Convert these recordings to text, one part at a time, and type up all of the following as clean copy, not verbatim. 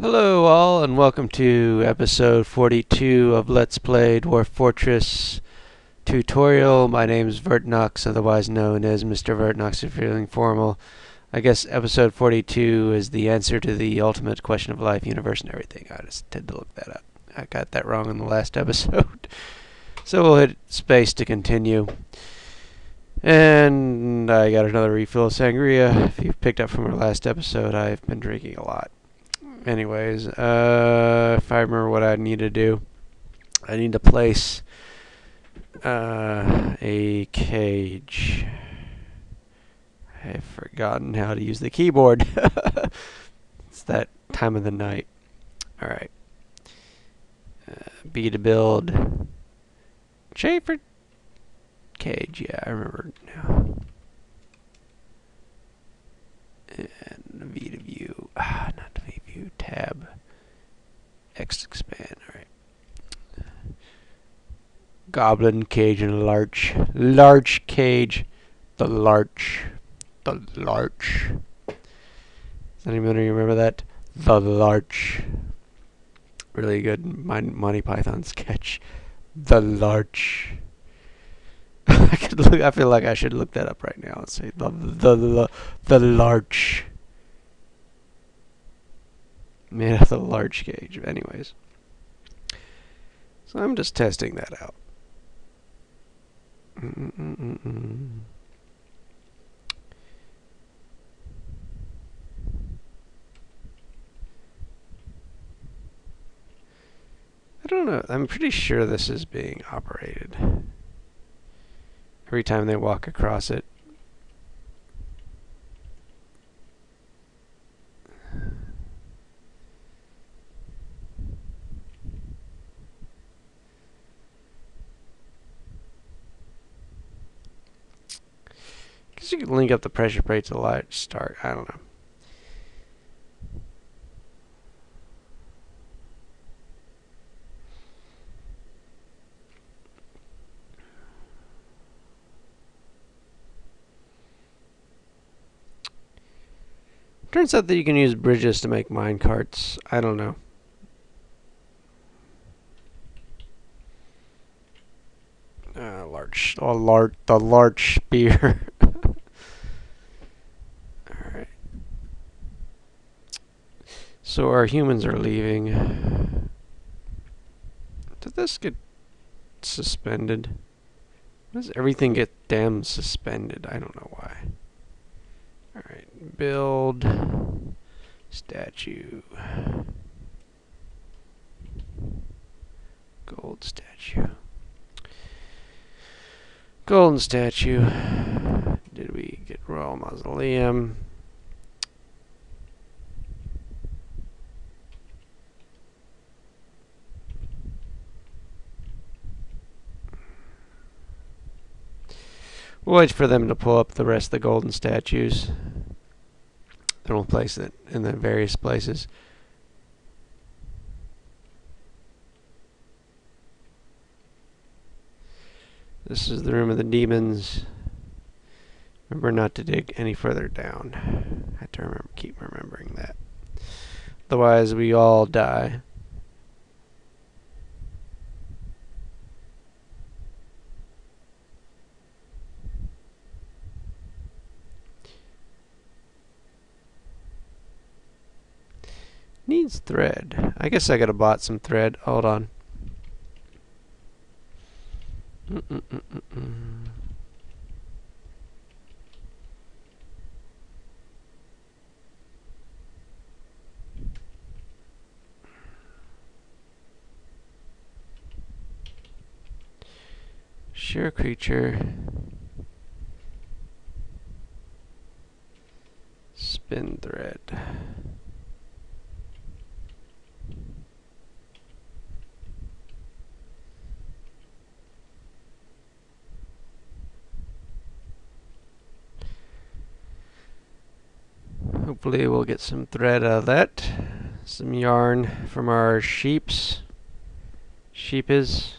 Hello all and welcome to episode 42 of Let's Play Dwarf Fortress tutorial. My name is Vertnox, otherwise known as Mr. Vertnox if you're feeling formal. I guess episode 42 is the answer to the ultimate question of life, universe, and everything. I just had to look that up. I got that wrong in the last episode. So we'll hit space to continue. And I got another refill of sangria. If you've picked up from our last episode, I've been drinking a lot. Anyways, if I remember what I need to do, I need to place a cage. I've forgotten how to use the keyboard. It's that time of the night. Alright. B to build. J for cage. Yeah, I remember now. And V to view. Not V view. Tab. X to expand. Alright. Goblin cage and larch. Larch cage. The larch. The larch. Does anybody remember that? The larch. Really good Monty Python sketch. The larch. I feel like I should look that up right now and say the larch. Made of the larch cage. Anyways. So I'm just testing that out. I don't know. I'm pretty sure this is being operated. Every time they walk across it. Guess you could link up the pressure plate to light start. I don't know. Turns out that you can use bridges to make mine carts. I don't know. The large spear. Alright. So our humans are leaving. Did this get suspended? Why does everything get damn suspended? I don't know why. Alright, build statue. Gold statue. Golden statue. Did we get royal mausoleum? We'll wait for them to pull up the rest of the golden statues. Then we'll place it in the various places. This is the room of the demons. Remember not to dig any further down. I have to keep remembering that. Otherwise, we all die. Needs thread. I guess I could have bought some thread. Hold on. Sure creature. Spin thread. Hopefully we'll get some thread out of that. Some yarn from our sheeps. Sheepis.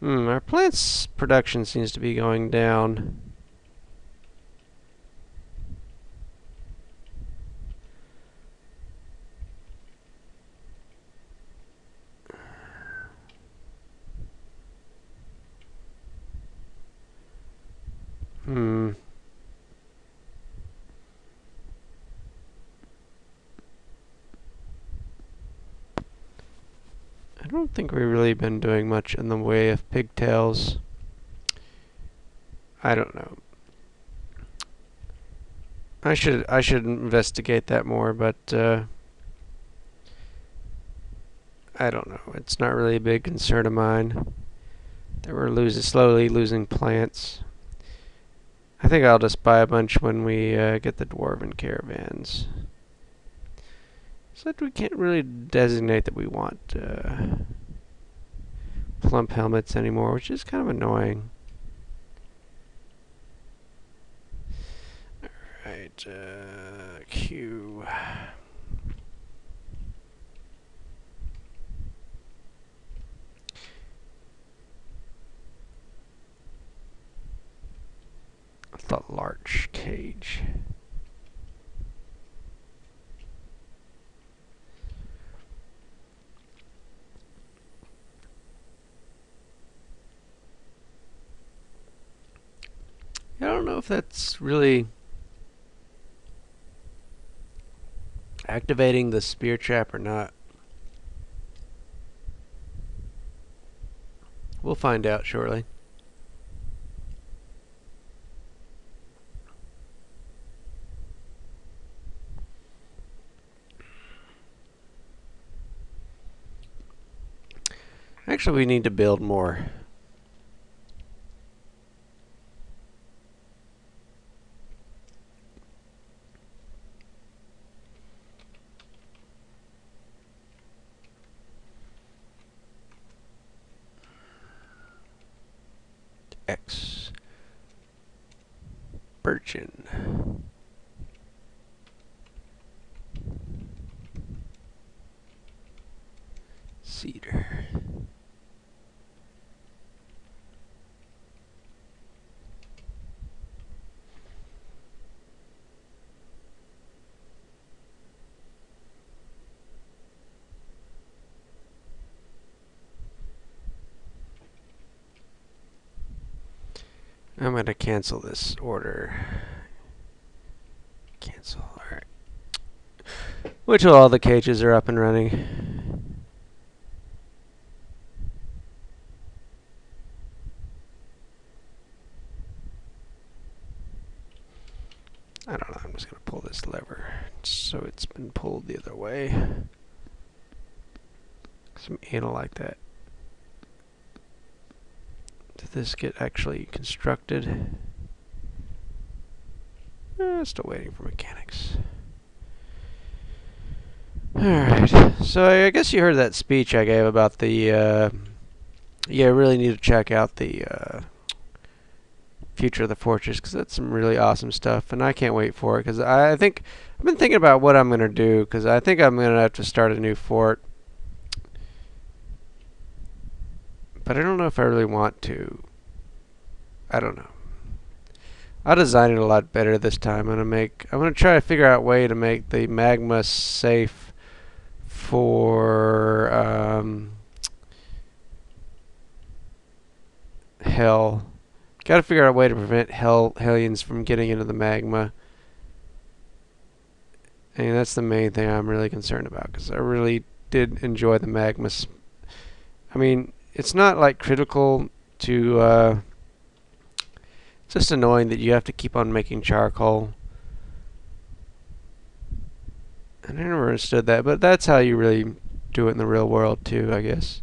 Our plants production seems to be going down. I don't think we've really been doing much in the way of pigtails. I don't know. I should investigate that more, but I don't know. It's not really a big concern of mine that we're slowly losing plants. I think I'll just buy a bunch when we get the dwarven caravans. So that we can't really designate that we want plump helmets anymore, which is kind of annoying. Alright, Q. The large cage. I don't know if that's really activating the spear trap or not. We'll find out shortly. Actually, we need to build more. X. Birchen. Cedar. I'm going to cancel this order. Cancel, alright. Wait till all the cages are up and running. I don't know, I'm just going to pull this lever so it's been pulled the other way. Some anal like that. Did this get actually constructed? Still waiting for mechanics. Alright, so I guess you heard that speech I gave about the, yeah, I really need to check out the future of the fortress, because that's some really awesome stuff, and I can't wait for it, because I think, I've been thinking about what I'm going to do, because I think I'm going to have to start a new fort. But I don't know if I really want to. I don't know. I'll design it a lot better this time. I'm gonna try to figure out a way to make the magma safe for hell. Got to figure out a way to prevent hellions from getting into the magma. And that's the main thing I'm really concerned about, because I really did enjoy the magma. I mean, it's not like critical to it's just annoying that you have to keep on making charcoal. And I never understood that, but that's how you really do it in the real world too, I guess.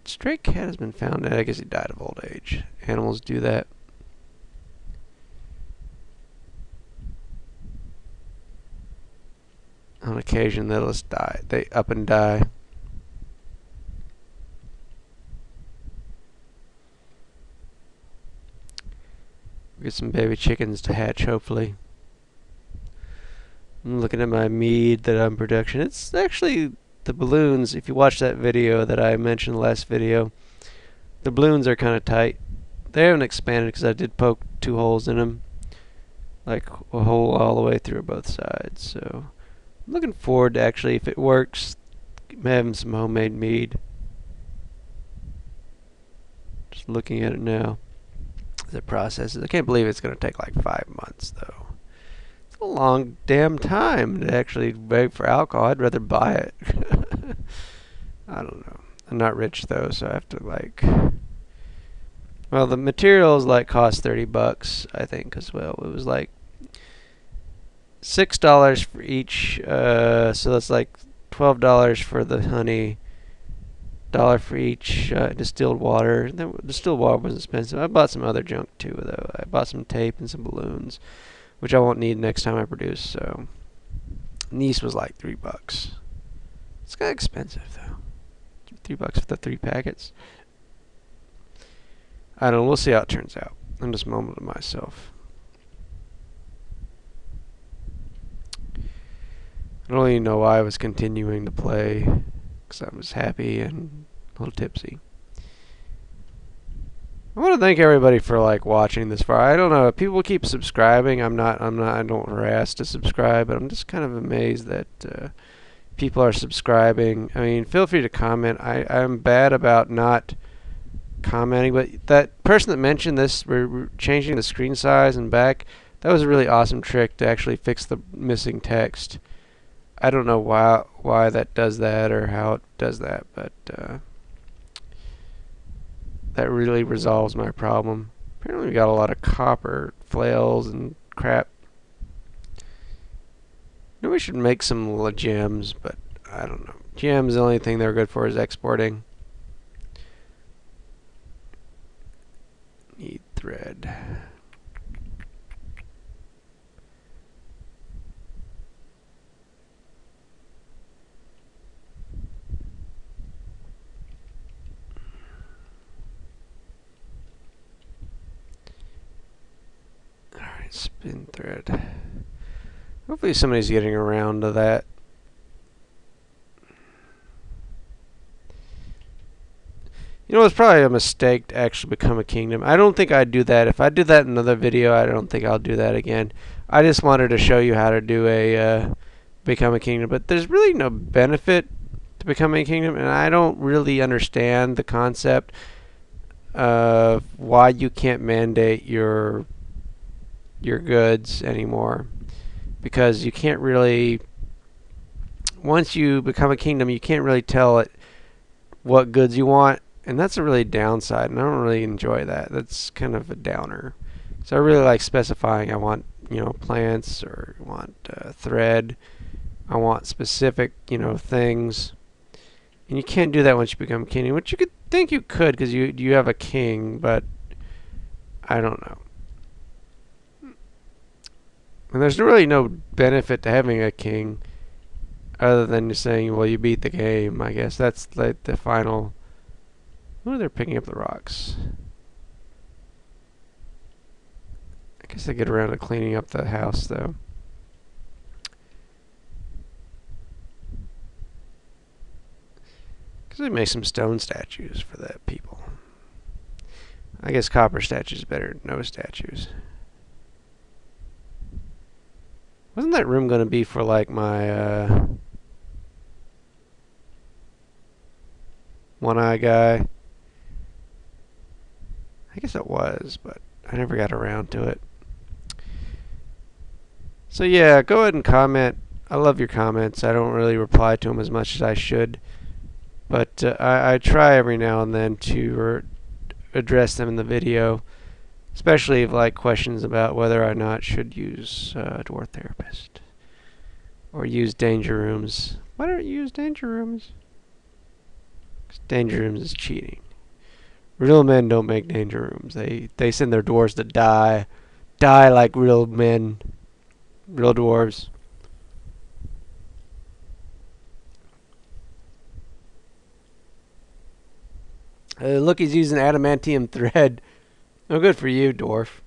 Stray cat has been found. I guess he died of old age. Animals do that. On occasion, they'll just die. They up and die. Get some baby chickens to hatch, hopefully. I'm looking at my mead that I'm production. It's actually the balloons, if you watch that video that I mentioned in the last video, the balloons are kind of tight. They haven't expanded because I did poke 2 holes in them, like a hole all the way through both sides. So I'm looking forward to actually, if it works, having some homemade mead. Just looking at it now, the processes. I can't believe it's going to take like 5 months though. It's a long damn time to actually wait for alcohol. I'd rather buy it. I don't know. I'm not rich though, so I have to like. Well, the materials like cost $30, I think, as well. It was like $6 for each, so that's like $12 for the honey, $1 for each distilled water. Distilled water was expensive. I bought some other junk too, though. I bought some tape and some balloons, which I won't need next time I produce. So, yeast was like $3. It's kind of expensive though. $3 for the 3 packets. I don't know. We'll see how it turns out. I'm just mumbling to myself. I don't even know why I was continuing to play, because I was happy and a little tipsy. I want to thank everybody for like watching this far. I don't know. People keep subscribing. I don't harass to subscribe, but I'm just kind of amazed that people are subscribing. I mean, feel free to comment. I'm bad about not commenting, but that person that mentioned this, we're changing the screen size and back, that was a really awesome trick to actually fix the missing text. I don't know why that does that or how it does that, but that really resolves my problem. Apparently we got a lot of copper flails and crap. You know, we should make some gems, but I don't know. Gems, the only thing they're good for is exporting. Need thread. Alright, spin thread. Hopefully somebody's getting around to that. You know, it's probably a mistake to actually become a kingdom. I don't think I'd do that. If I did that in another video, I don't think I'll do that again. I just wanted to show you how to do a become a kingdom. But there's really no benefit to becoming a kingdom, and I don't really understand the concept of why you can't mandate your goods anymore. Because you can't really, once you become a kingdom, you can't really tell it what goods you want. And that's a really downside, and I don't really enjoy that. That's kind of a downer. So I really like specifying I want, plants, or I want thread. I want specific, things. And you can't do that once you become king, which you could think you could because you have a king, but I don't know. And there's really no benefit to having a king other than just saying, well, you beat the game. I guess that's like the final. Oh, they're picking up the rocks. I guess they get around to cleaning up the house, though. Because they make some stone statues for that people. I guess copper statues is better than no statues. Wasn't that room going to be for, like, my one-eye guy? I guess it was, but I never got around to it. So yeah, go ahead and comment. I love your comments. I don't really reply to them as much as I should, but I try every now and then to address them in the video, especially if like questions about whether or not should use Dwarf Therapist or use danger rooms. Why don't you use danger rooms? 'Cause danger rooms is cheating. Real men don't make danger rooms. They send their dwarves to die like real men, real dwarves. Look, he's using adamantium thread. Oh, good for you, dwarf.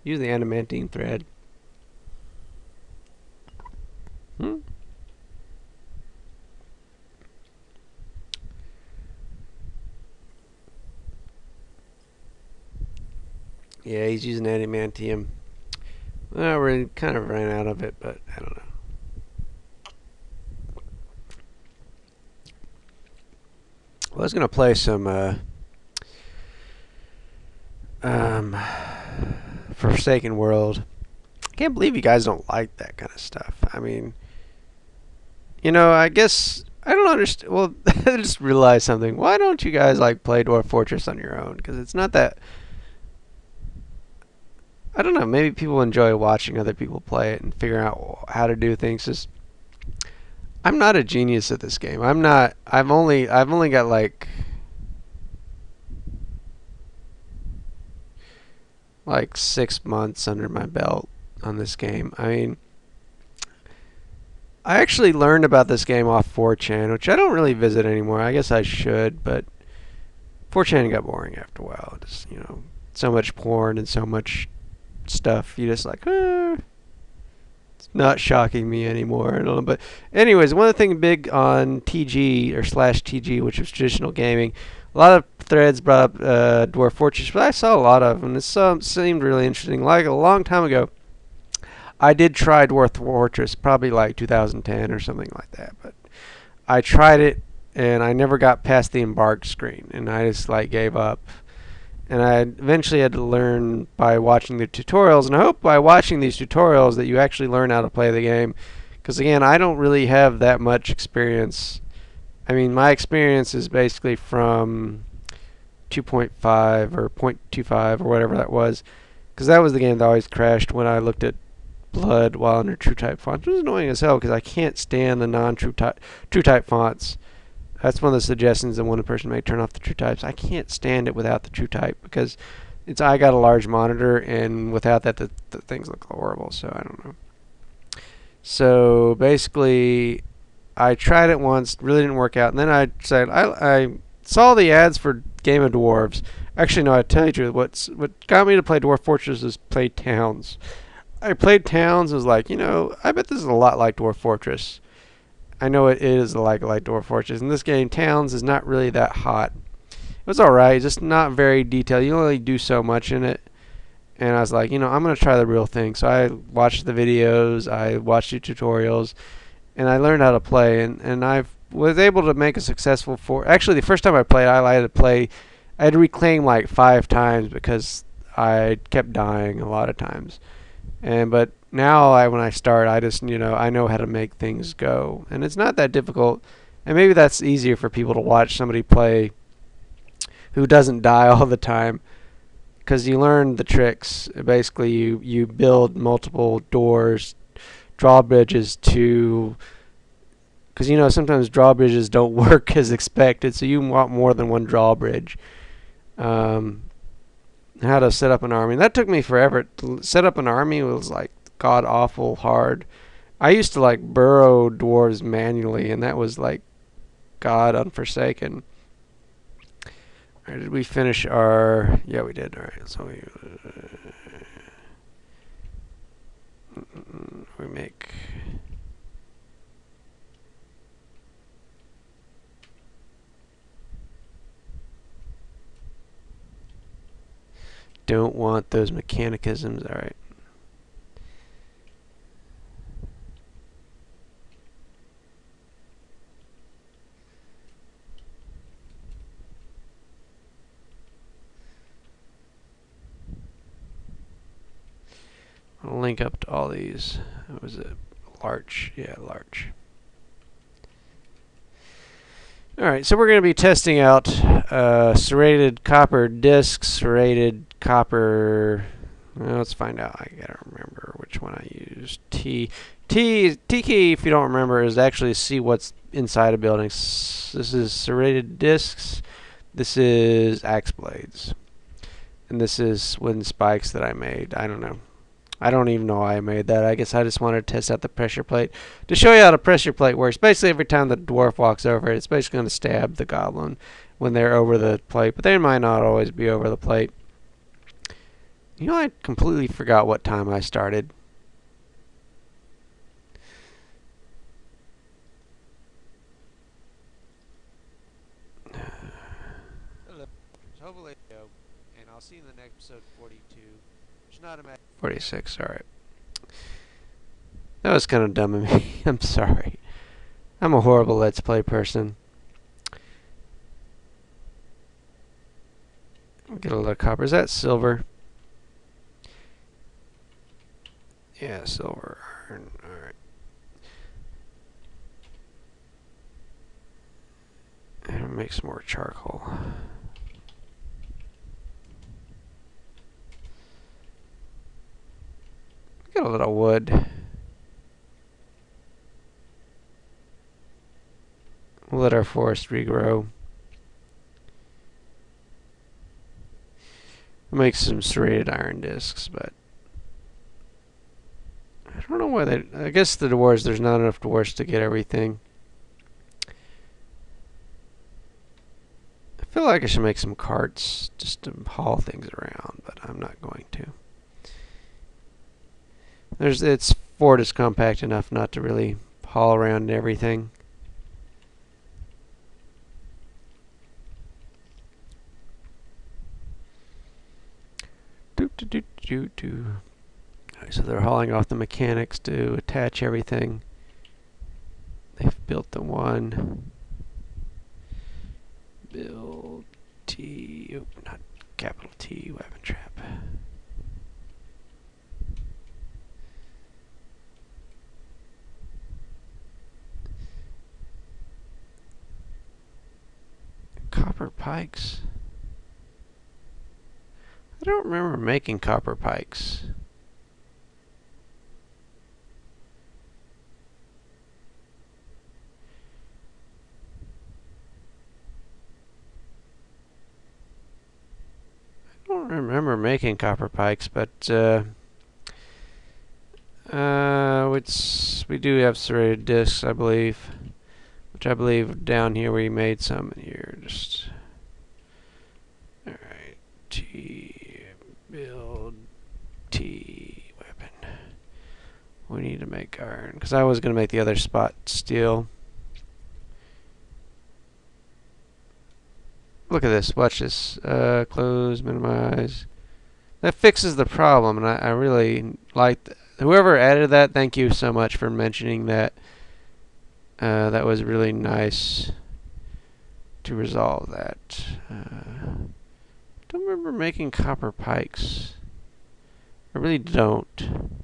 Use the adamantium thread. Yeah, he's using adamantium. Well, we kind of ran out of it, but I don't know. Well, I was gonna play some um, Forsaken World. I can't believe you guys don't like that kind of stuff. I mean, I guess I don't understand. Well, I just realized something. Why don't you guys like play Dwarf Fortress on your own? Because it's not that. I don't know. Maybe people enjoy watching other people play it and figuring out how to do things. Just I'm not a genius at this game. I'm not. I've only got like 6 months under my belt on this game. I mean, I actually learned about this game off 4chan, which I don't really visit anymore. I guess I should, but 4chan got boring after a while. Just so much porn and so much stuff. You just like, it's not shocking me anymore. I don't know. But anyways, one of the things big on TG or slash TG, which was traditional gaming, a lot of threads brought up Dwarf Fortress, but I saw a lot of them. This seemed really interesting. Like a long time ago, I did try Dwarf Fortress, probably like 2010 or something like that. But I tried it, and I never got past the embark screen, and I just like gave up. And I eventually had to learn by watching the tutorials, and I hope by watching these tutorials that you actually learn how to play the game. Because again, I don't really have that much experience. I mean, my experience is basically from 2.5 or 0.25 or whatever that was, because that was the game that always crashed when I looked at Blood while under TrueType fonts. It was annoying as hell because I can't stand the non-TrueType fonts. That's one of the suggestions that one person made. Turn off the TrueTypes. I can't stand it without the TrueType because I got a large monitor, and without that, the things look horrible. So I don't know. So basically, I tried it once, really didn't work out, and then I said I saw the ads for Game of Dwarves. Actually, no, I tell you the truth. What got me to play Dwarf Fortress is play Towns. I played Towns. And was like, I bet this is a lot like Dwarf Fortress. I know it is like Dwarf Fortress. In this game, Towns is not really that hot. It was alright, just not very detailed. You only do so much in it. And I was like, I'm going to try the real thing. So I watched the videos, I watched the tutorials, and I learned how to play. And I was able to make a successful Actually, the first time I played, I had to reclaim like 5 times because I kept dying a lot of times. But now when I start, I just I know how to make things go, and it's not that difficult. And maybe that's easier for people to watch somebody play who doesn't die all the time, because you learn the tricks. Basically, you build multiple doors, drawbridges to, because sometimes drawbridges don't work as expected, so you want more than one drawbridge. How to set up an army. That took me forever. To set up an army was like god awful hard. I used to like burrow dwarves manually, and that was like god unforsaken. Alright, did we finish our? Yeah, we did. Alright, so we make. Don't want those mechanicisms. Alright. I'll link up to all these. What was it? Larch. Yeah, larch. Alright, so we're going to be testing out serrated copper discs, serrated copper. Well, let's find out. I gotta remember which one I used. T key, if you don't remember, is actually see what's inside a building. This is serrated discs. This is axe blades. And this is wooden spikes that I made. I don't know. I don't even know why I made that. I guess I just wanted to test out the pressure plate to show you how the pressure plate works. Basically, every time the dwarf walks over it, it's basically going to stab the goblin when they're over the plate. But they might not always be over the plate. I completely forgot what time I started. Hello. Hopefully, and I'll I'll see you in the next episode 42. It's not a 46, alright. That was kind of dumb of me. I'm sorry. I'm a horrible Let's Play person. Get a lot of copper. Is that silver? Yeah, silver. Iron. Alright. And make some more charcoal. Get a little wood. We'll let our forest regrow. We'll make some serrated iron discs, but I don't know why they... I guess the dwarves, there's not enough dwarves to get everything. I feel like I should make some carts just to haul things around, but I'm not going to. Its fort is compact enough not to really haul around everything. Alright, so they're hauling off the mechanics to attach everything. They've built the one. Build T, oh, not capital T, weapon trap. Copper pikes. I don't remember making copper pikes. I don't remember making copper pikes, but we do have serrated discs, I believe. Which I believe down here we made some here. Just alright. T build T weapon. We need to make iron because I was gonna make the other spot steel. Look at this. Watch this. Close, minimize. That fixes the problem, and I really like whoever added that. Thank you so much for mentioning that. That was really nice to resolve that. Don't remember making copper pikes. I really don't.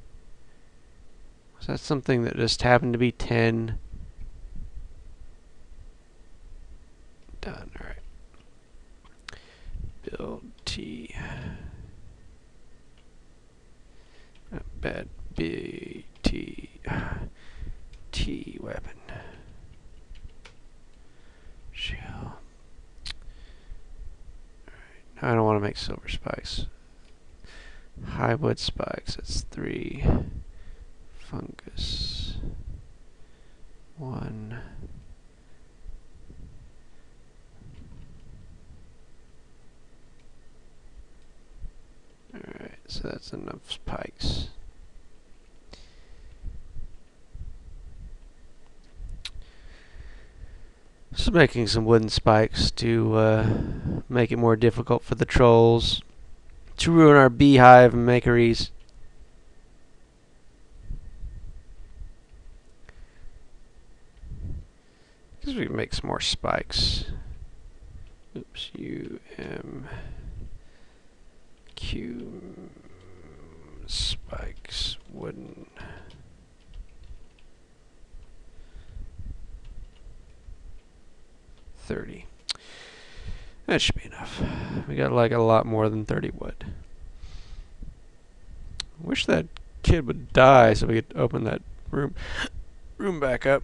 Was that something that just happened to be 10? Done. All right. Build T. Bad B T. T weapon. Shell. Alright, now I don't want to make silver spikes. High wood spikes, that's 3. Fungus. 1. Alright, so that's enough spikes. Just making some wooden spikes to make it more difficult for the trolls to ruin our beehive makeries. Because we can make some more spikes. Oops, U M Q spikes wooden. $30. That should be enough. We got like a lot more than 30 wood. Wish that kid would die so we could open that room back up.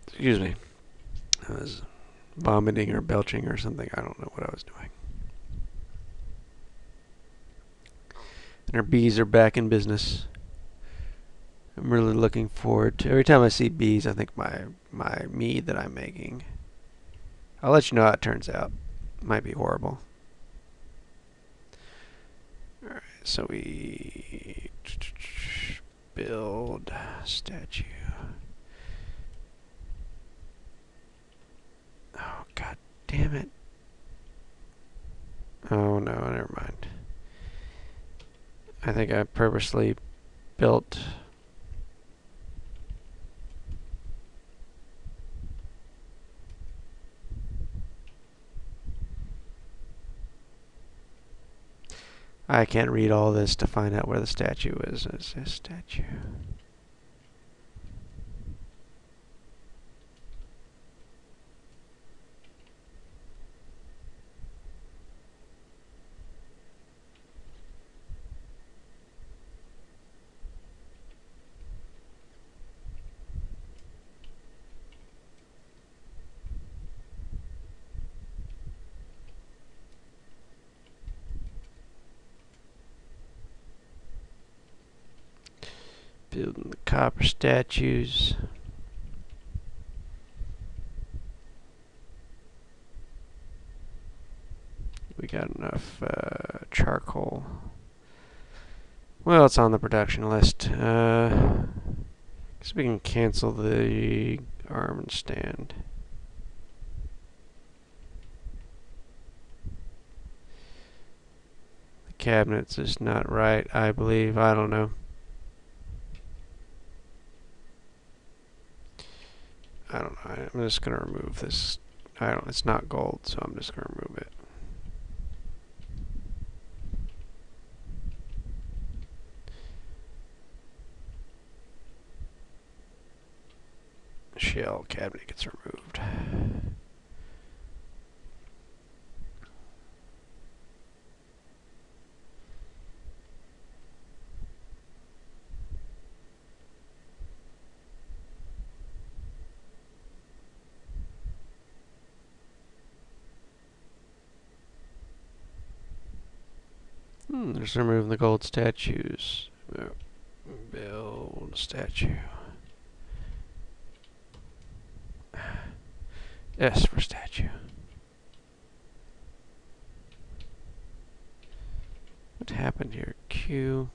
Excuse me. I was vomiting or belching or something. I don't know what I was doing. And our bees are back in business. I'm really looking forward to every time I see bees. I think my mead that I'm making. I'll let you know how it turns out. Might be horrible. All right, so we build statue. Oh god damn it! Oh no, never mind. I think I purposely built... I can't read all this to find out where the statue is. It's a statue. Building the copper statues. We got enough charcoal. Well, it's on the production list. Guess we can cancel the arm and stand. The cabinet's just not right, I believe. I don't know. I don't know. I'm just gonna remove this. It's not gold, so I'm just gonna remove it. Shell cabinet gets removed. Just remove the gold statues. Build a statue. S for statue. What happened here? Q.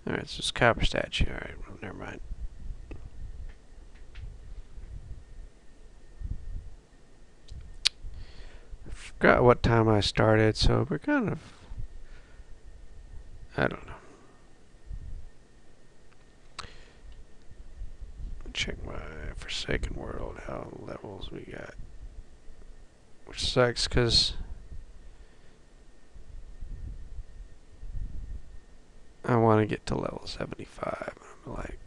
Alright, it's just copper statue. Alright, well, never mind. I forgot what time I started, so we're kind of... I don't know. Check my Forsaken World, how levels we got. Which sucks, because I want to get to level 75. I'm like...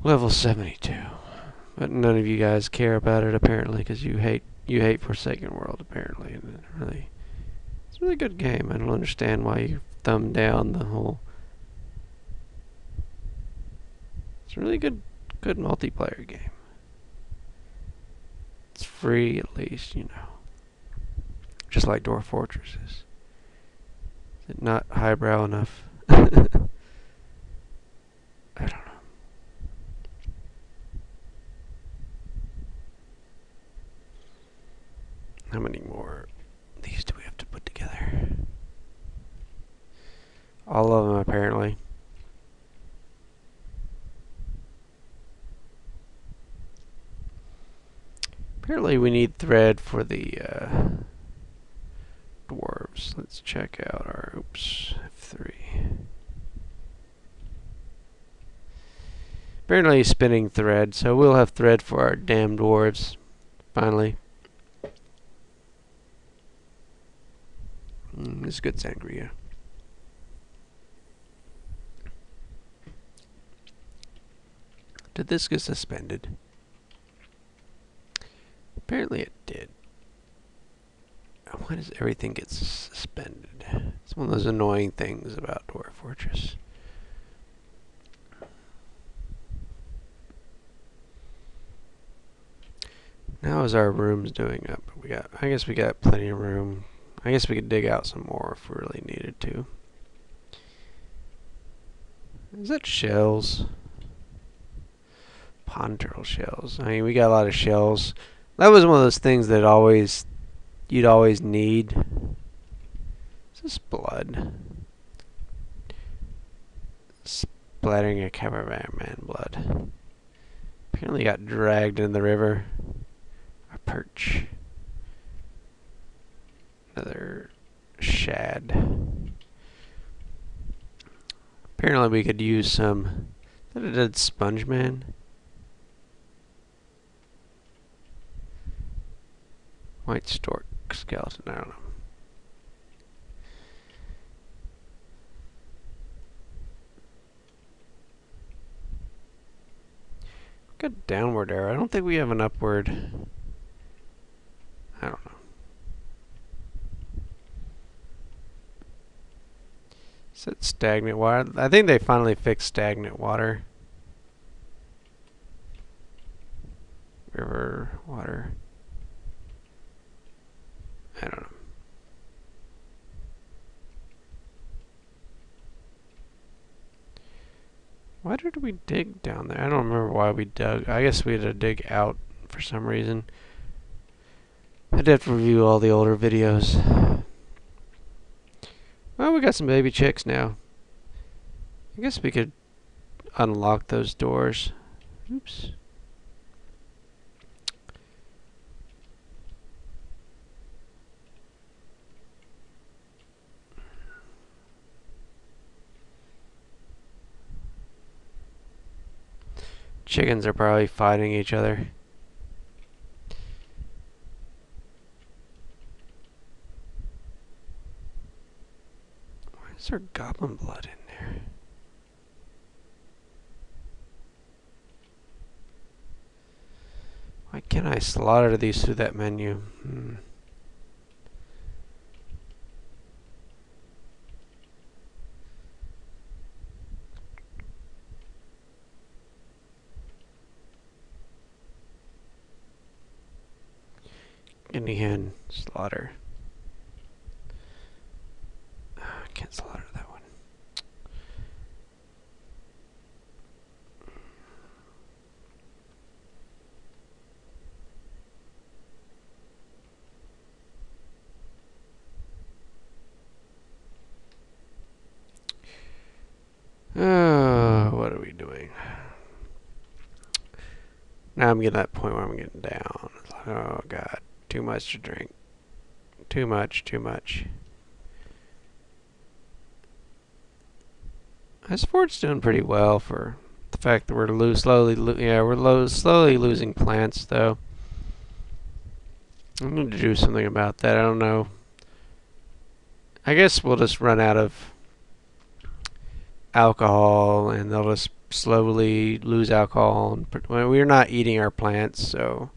level 72. But none of you guys care about it, apparently, because you hate Forsaken World, apparently. And it's a really good game. I don't understand why you thumb down the whole... It's a really good multiplayer game. It's free, at least, you know. Just like Dwarf Fortress is. Is it not highbrow enough? I don't know. How many more of these do we have to put together? All of them, apparently. Apparently we need thread for the dwarves. Let's check out our, oops, F3. Apparently spinning thread, so we'll have thread for our damn dwarves, finally. This is good sangria. Did this get suspended? Apparently it did. Why does everything get suspended? It's one of those annoying things about Dwarf Fortress. How is our rooms doing up? I guess we got plenty of room. I guess we could dig out some more if we really needed to. Is that shells? Pond turtle shells. I mean, we got a lot of shells. That was one of those things that you'd always need. Is this blood? Splattering a cameraman blood. Apparently got dragged in the river. A perch. Another shad. Apparently we could use some... Is that a dead sponge man? White stork skeleton, I don't know. Got downward arrow. I don't think we have an upward. I don't know. Is it stagnant water? I think they finally fixed stagnant water. River water. I don't know. Why did we dig down there? I don't remember why we dug. I guess we had to dig out for some reason. I'd have to review all the older videos. Well, we got some baby chicks now. I guess we could unlock those doors. Oops. Chickens are probably fighting each other. Why is there goblin blood in there? Why can't I slaughter these through that menu? Guinea hen slaughter. I can't slaughter that one. What are we doing? Now I'm getting to that point where I'm getting down. Oh God, too much to drink. Too much, too much. This fort's doing pretty well for the fact that we're slowly losing plants, though. I need to do something about that. I don't know. I guess we'll just run out of alcohol, and they'll just slowly lose alcohol. And we're not eating our plants, so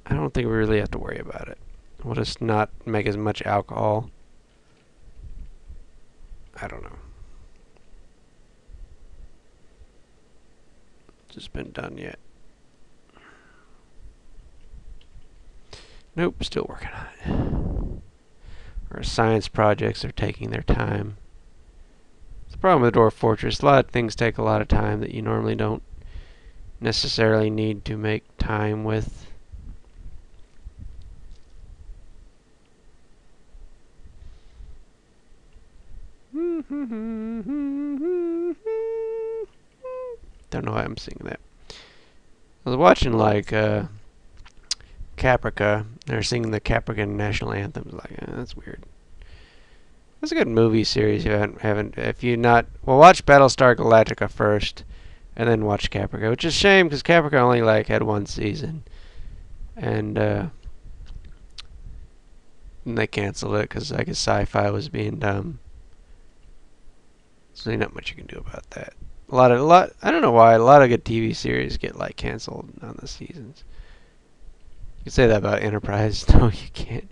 I don't think we really have to worry about it. We'll just not make as much alcohol. I don't know. Just been done yet? Nope, still working on it. Our science projects are taking their time. It's the problem with Dwarf Fortress. A lot of things take a lot of time that you normally don't necessarily need to make time with. Don't know why I'm singing that. I was watching like Caprica. They're singing the Caprican national anthem. I was like, that's weird. That's a good movie series. If you not, well, watch Battlestar Galactica first, and then watch Caprica. Which is a shame because Caprica only like had one season, and they canceled it because I guess sci-fi was being dumb. So not much you can do about that. I don't know why a lot of good TV series get like canceled on the seasons. You can say that about Enterprise. No, you can't.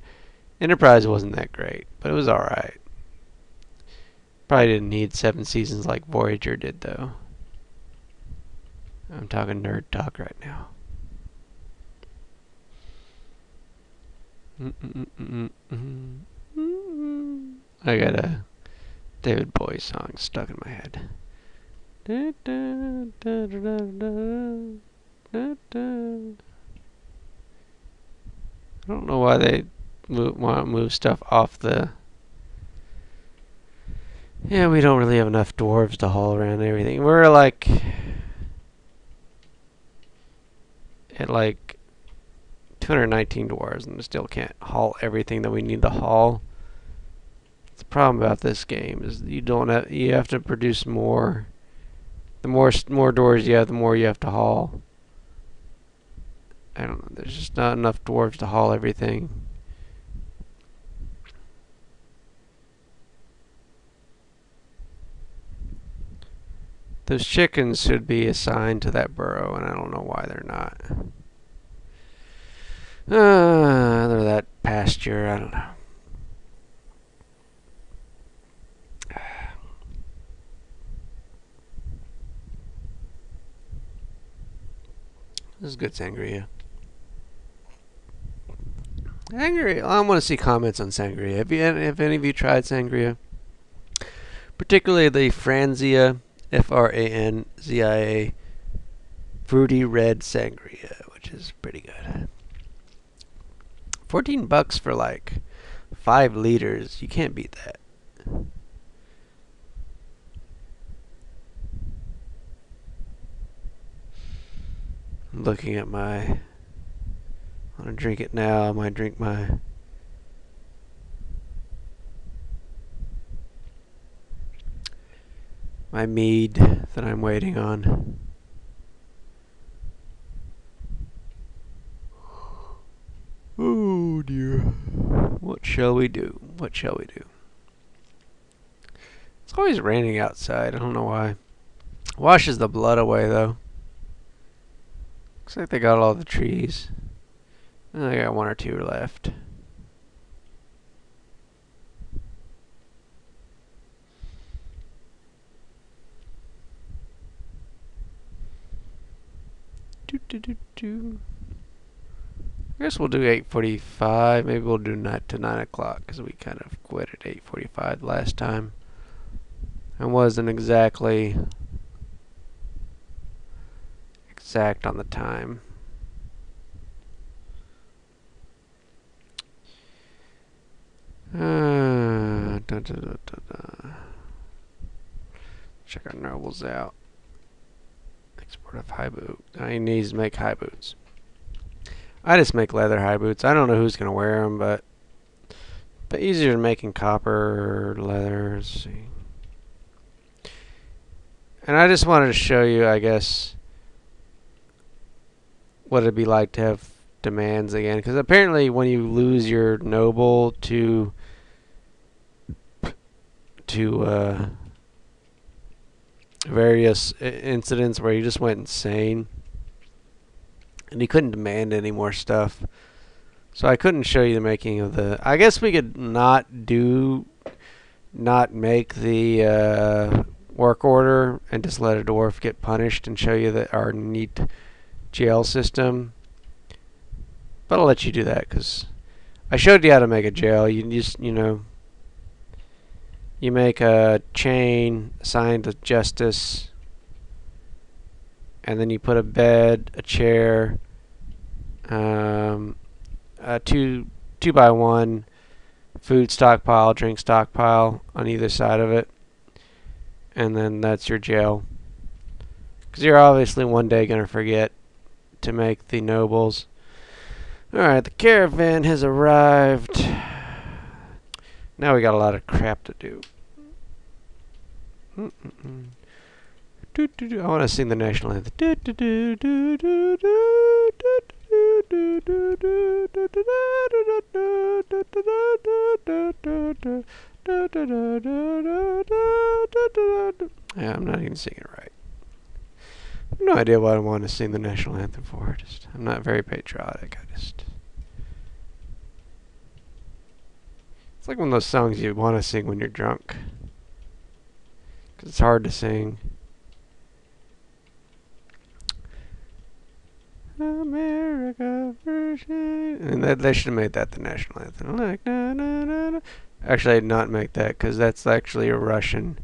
Enterprise wasn't that great, but it was alright. Probably didn't need 7 seasons like Voyager did, though. I'm talking nerd talk right now. I got a David Bowie song stuck in my head. I don't know why they want to move stuff off the Yeah, we don't really have enough dwarves to haul around everything. We're like at like 219 dwarves and we still can't haul everything that we need to haul. The problem about this game is you have to produce more. The more doors you have, the more you have to haul. I don't know. There's just not enough dwarves to haul everything. Those chickens should be assigned to that burrow, and I don't know why they're not. They're that pasture. I don't know. This is good sangria. Sangria. I want to see comments on sangria. Have any of you tried sangria? Particularly the Franzia, Franzia, fruity red sangria, which is pretty good. $14 for like 5 liters. You can't beat that. I'm looking at my. I want to drink it now. I might drink my. My mead that I'm waiting on. Oh dear. What shall we do? What shall we do? It's always raining outside. I don't know why. Washes the blood away though. Looks like they got all the trees. I got 1 or 2 left. I guess we'll do 8:45. Maybe we'll do 9 to 9 o'clock because we kind of quit at 8:45 last time. I wasn't exactly exact on the time. Check our nobles out. Export of high boot. I need to make high boots. I just make leather high boots. I don't know who's gonna wear them, but easier than making copper or leather. Let's see. And I just wanted to show you, I guess, what it'd be like to have demands again. Because apparently, when you lose your noble to various incidents where he just went insane and he couldn't demand any more stuff, so I couldn't show you the making of the. I guess we could not make the work order and just let a dwarf get punished and show you that our neat jail system, but I'll let you do that because I showed you how to make a jail. You just you make a chain assigned to justice, and then you put a bed, a chair, a 2x1 food stockpile, drink stockpile on either side of it, and then that's your jail. Because you're obviously one day going to forget to make the nobles. Alright, the caravan has arrived. Now we got a lot of crap to do. I want to sing the national anthem. Yeah, I'm not even singing it right. I have no idea what I want to sing the national anthem for. I'm not very patriotic. It's like one of those songs you want to sing when you're drunk. Because it's hard to sing. America version. And they should have made that the national anthem. Like, na, na, na, na. Actually, I did not make that because that's actually a Russian,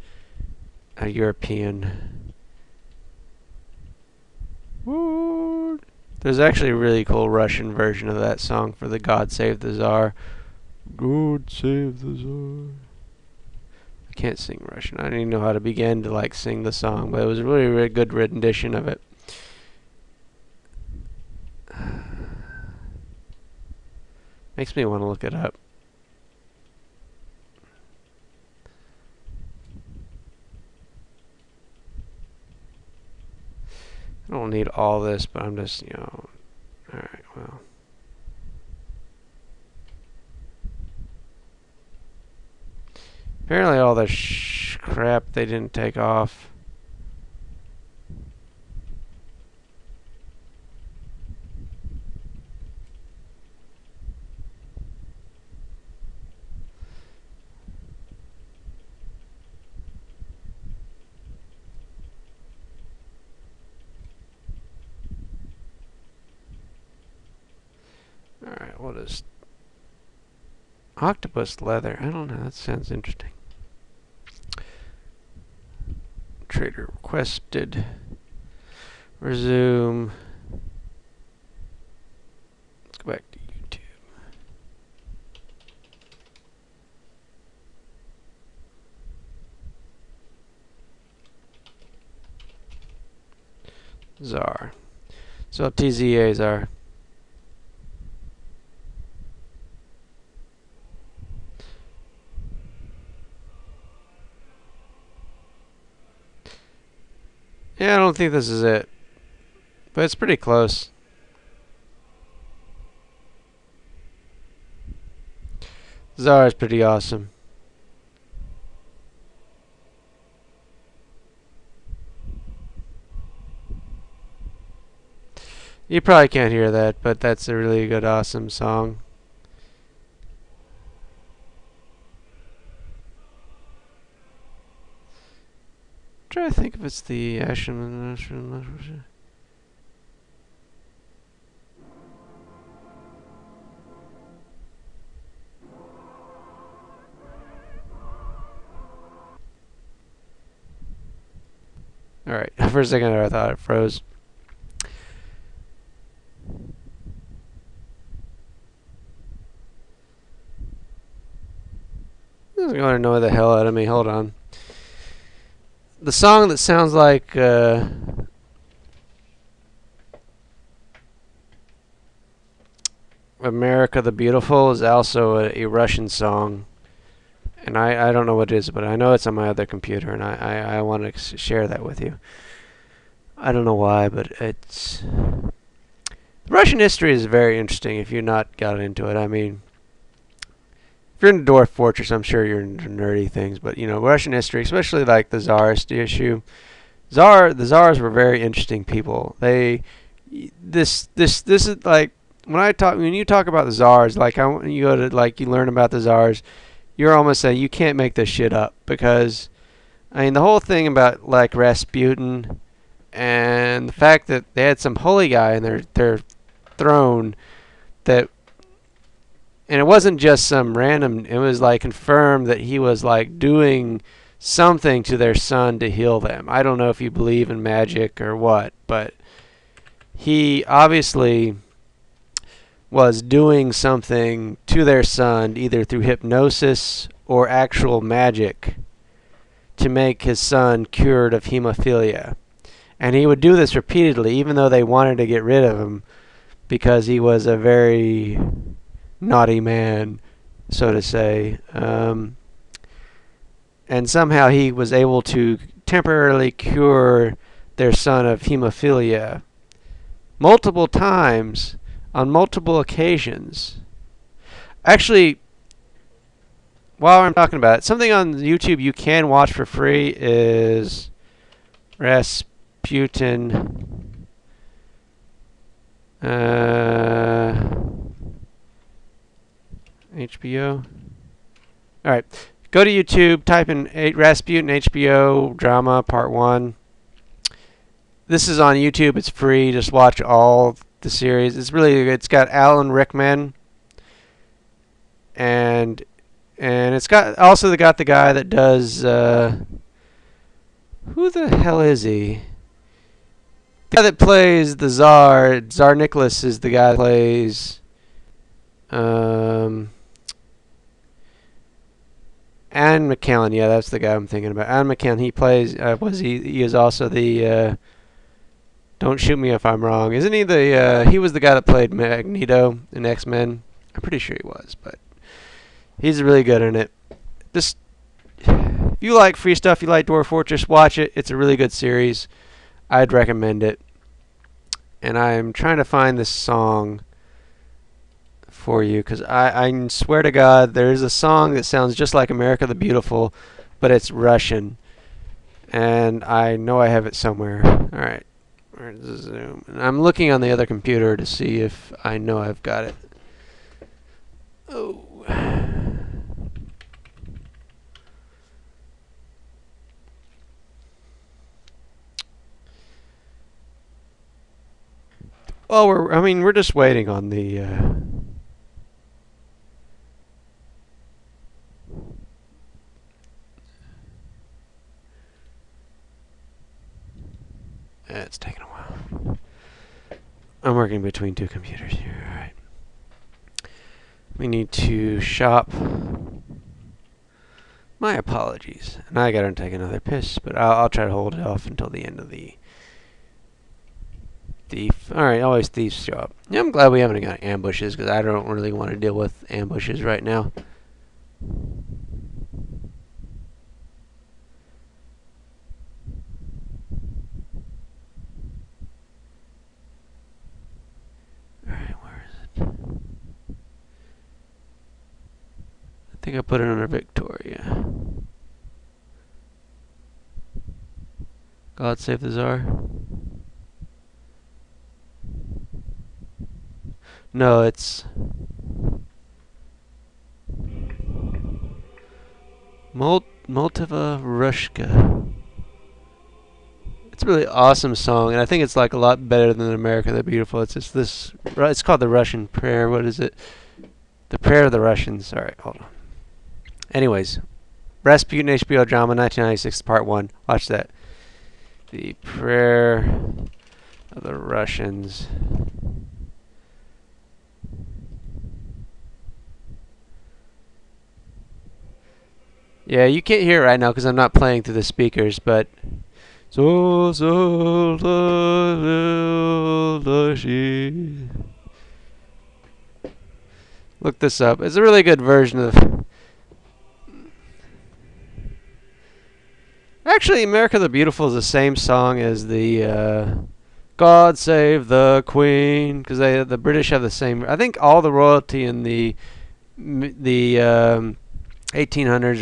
a European. Woo. There's actually a really cool Russian version of that song for the God Save the Tsar. God Save the Tsar. I can't sing Russian. I don't even know how to begin to like sing the song, but it was a really, really good rendition of it. Makes me want to look it up. I don't need all this, but I'm just, alright, well. Apparently all the crap they didn't take off. Alright, what is octopus leather? I don't know, that sounds interesting. Trader requested. Resume. Let's go back to YouTube. Czar. So TZA Czar. Yeah, I don't think this is it, but it's pretty close. Czar is pretty awesome. You probably can't hear that, but that's a really good, awesome song. I'm trying to think if it's the Ashen. Alright, for a second there I thought it froze. This is going to annoy the hell out of me. Hold on. The song that sounds like America the Beautiful is also a Russian song. And I don't know what it is, but I know it's on my other computer, and I want to share that with you. I don't know why, but it's... Russian history is very interesting if you've not got into it. I mean, if you're into Dwarf Fortress, I'm sure you're into nerdy things, but, Russian history, especially like the Tsarist issue. The Tsars were very interesting people. This is like, when you talk about the Tsars, like, you go to, like, you learn about the Tsars, you're almost saying you can't make this shit up, because I mean the whole thing about like Rasputin and the fact that they had some holy guy in their throne and it wasn't just some random, it was like confirmed that he was like doing something to their son to heal them. I don't know if you believe in magic or what, but he obviously was doing something to their son, either through hypnosis or actual magic, to make his son cured of hemophilia. And he would do this repeatedly, even though they wanted to get rid of him, because he was a very naughty man, so to say. And somehow he was able to temporarily cure their son of hemophilia multiple times, on multiple occasions. Actually, while I'm talking about it, something on YouTube you can watch for free is Rasputin. HBO. Alright, go to YouTube, type in Rasputin HBO Drama Part 1. This is on YouTube, it's free, just watch all the series. It's got Alan Rickman, and it's got the guy that does who the hell is he? The guy that plays the Tsar Nicholas is the guy that plays Ann McKellen, yeah, that's the guy I'm thinking about. Ann McKellen, he plays. He is also the. Don't shoot me if I'm wrong. Isn't he the? He was the guy that played Magneto in X-Men. I'm pretty sure he was, but he's really good in it. This, if you like free stuff, you like Dwarf Fortress, watch it. It's a really good series. I'd recommend it. And I'm trying to find this song for you, because I swear to God, there is a song that sounds just like America the Beautiful, but it's Russian. And I know I have it somewhere. Alright, where's the zoom? And I'm looking on the other computer to see if I know I've got it. Oh. Well, we're just waiting on the it's taking a while. I'm working between two computers here. All right. We need to shop. My apologies. And I gotta take another piss, but I'll try to hold it off until the end of the thief. Alright, always thieves show up. Yeah, I'm glad we haven't got ambushes, because I don't really want to deal with ambushes right now. Alright, where is it? I think I put it under Victoria. God save the Tsar. No, it's Multiva Rushka. It's a really awesome song, and I think it's like a lot better than America the Beautiful. It's just this. It's called the Russian Prayer. What is it? The Prayer of the Russians. All right, hold on. Anyways, Rasputin HBO drama 1996 Part 1. Watch that. The Prayer of the Russians. Yeah, you can't hear it right now because I'm not playing through the speakers, but look this up. It's a really good version of. Actually, America the Beautiful is the same song as the God Save the Queen, because the British have the same. I think all the royalty in the 1800s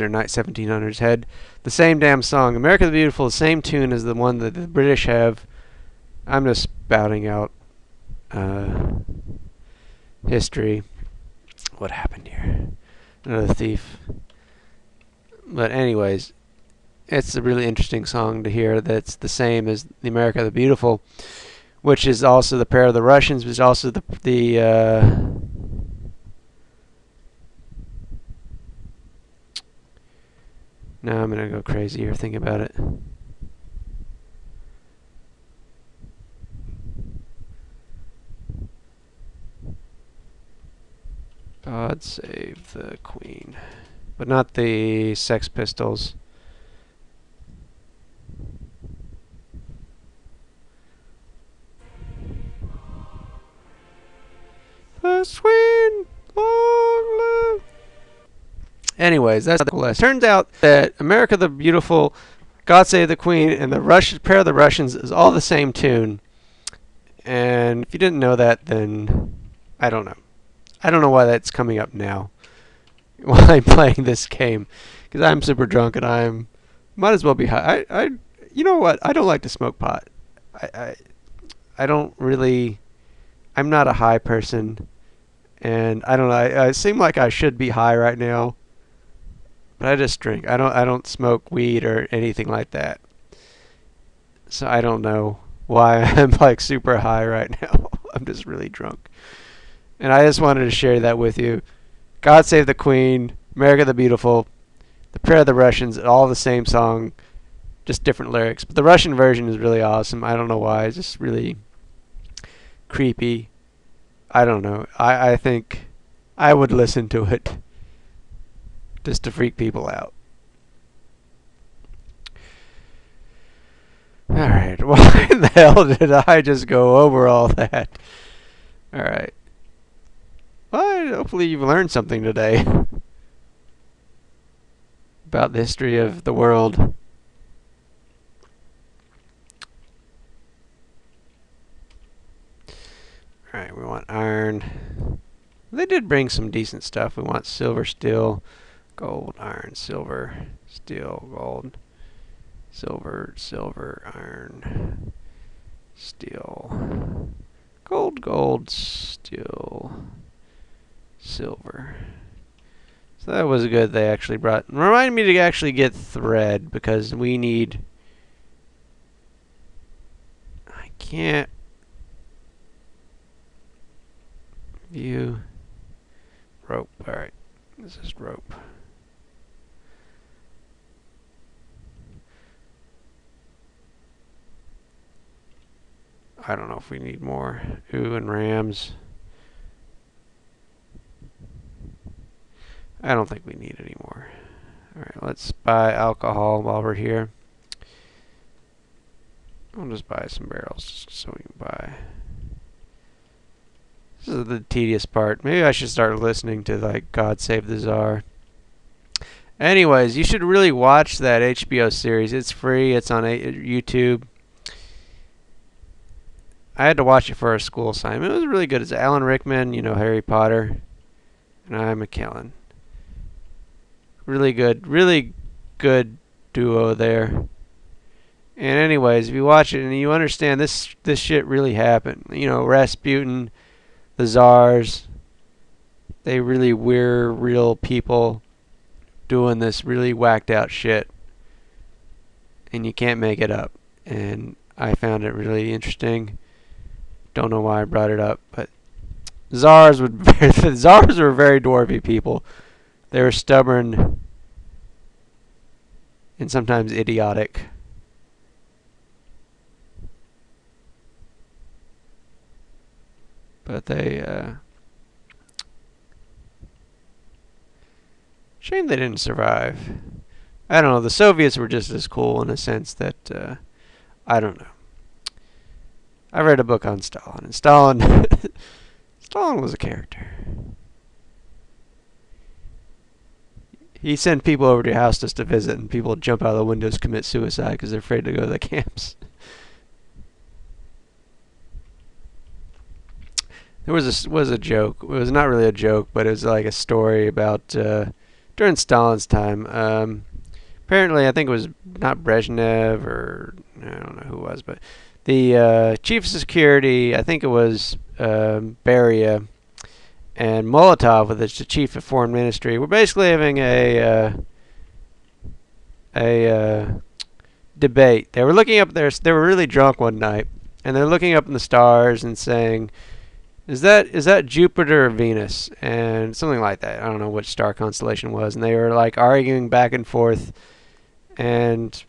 or 1700s had the same damn song. America the Beautiful, the same tune as the one that the British have. I'm just spouting out history. What happened here? Another thief. But anyways, it's a really interesting song to hear that's the same as the America the Beautiful, which is also the Prayer of the Russians, which is also now I'm going to go crazy here thinking about it. God Save the Queen. But not the Sex Pistols. The sweet long live. Anyways, that's the list. Turns out that America the Beautiful, God Save the Queen, and the Prayer of the Russians is all the same tune. And if you didn't know that, then I don't know. I don't know why that's coming up now while I'm playing this game, because I'm super drunk and I'm might as well be high. You know what? I don't like to smoke pot. I don't really. I'm not a high person, and I don't know. I seem like I should be high right now, but I just drink. I don't smoke weed or anything like that. So I don't know why I'm like super high right now. I'm just really drunk. And I just wanted to share that with you. God Save the Queen, America the Beautiful, the Prayer of the Russians, all the same song, just different lyrics. But the Russian version is really awesome. I don't know why. It's just really creepy. I don't know. I think I would listen to it just to freak people out. Alright, why in the hell did I just go over all that? Alright. Well, hopefully you've learned something today about the history of the world. Alright, we want iron. They did bring some decent stuff. We want silver, steel, gold, iron, silver, steel, gold, silver, silver, iron, steel, gold, gold, steel, silver. So that was good. They actually brought. Remind me to actually get thread because we need. I can't view rope. All right, this is rope. I don't know if we need more. Ooh, and rams. I don't think we need any more. Alright, let's buy alcohol while we're here. I'll just buy some barrels just so we can buy. This is the tedious part. Maybe I should start listening to, like, God Save the Tsar. Anyways, you should really watch that HBO series. It's free. It's on YouTube. I had to watch it for a school assignment. It was really good. It's Alan Rickman, you know, Harry Potter, and Ian McKellen. Really good duo there. And anyways, if you watch it and you understand this shit really happened. You know, Rasputin, the Tsars, they really were real people doing this really whacked out shit. And you can't make it up. And I found it really interesting. Don't know why I brought it up, but Tsars were very dwarfy people. They were stubborn and sometimes idiotic. But they, shame they didn't survive. I don't know, the Soviets were just as cool in a sense that, I don't know. I read a book on Stalin, and Stalin was a character. He sent people over to your house just to visit, and people jump out of the windows, commit suicide because they're afraid to go to the camps. There was a joke. It was not really a joke, but it was like a story about during Stalin's time. Apparently, I think it was not Brezhnev or I don't know who it was, but the chief of security, I think it was Beria, and Molotov, with the chief of foreign ministry, were basically having a debate. They were looking up there. They were really drunk one night, and they're looking up in the stars and saying, "Is that Jupiter or Venus?" And something like that. I don't know which star constellation it was. And they were like arguing back and forth. And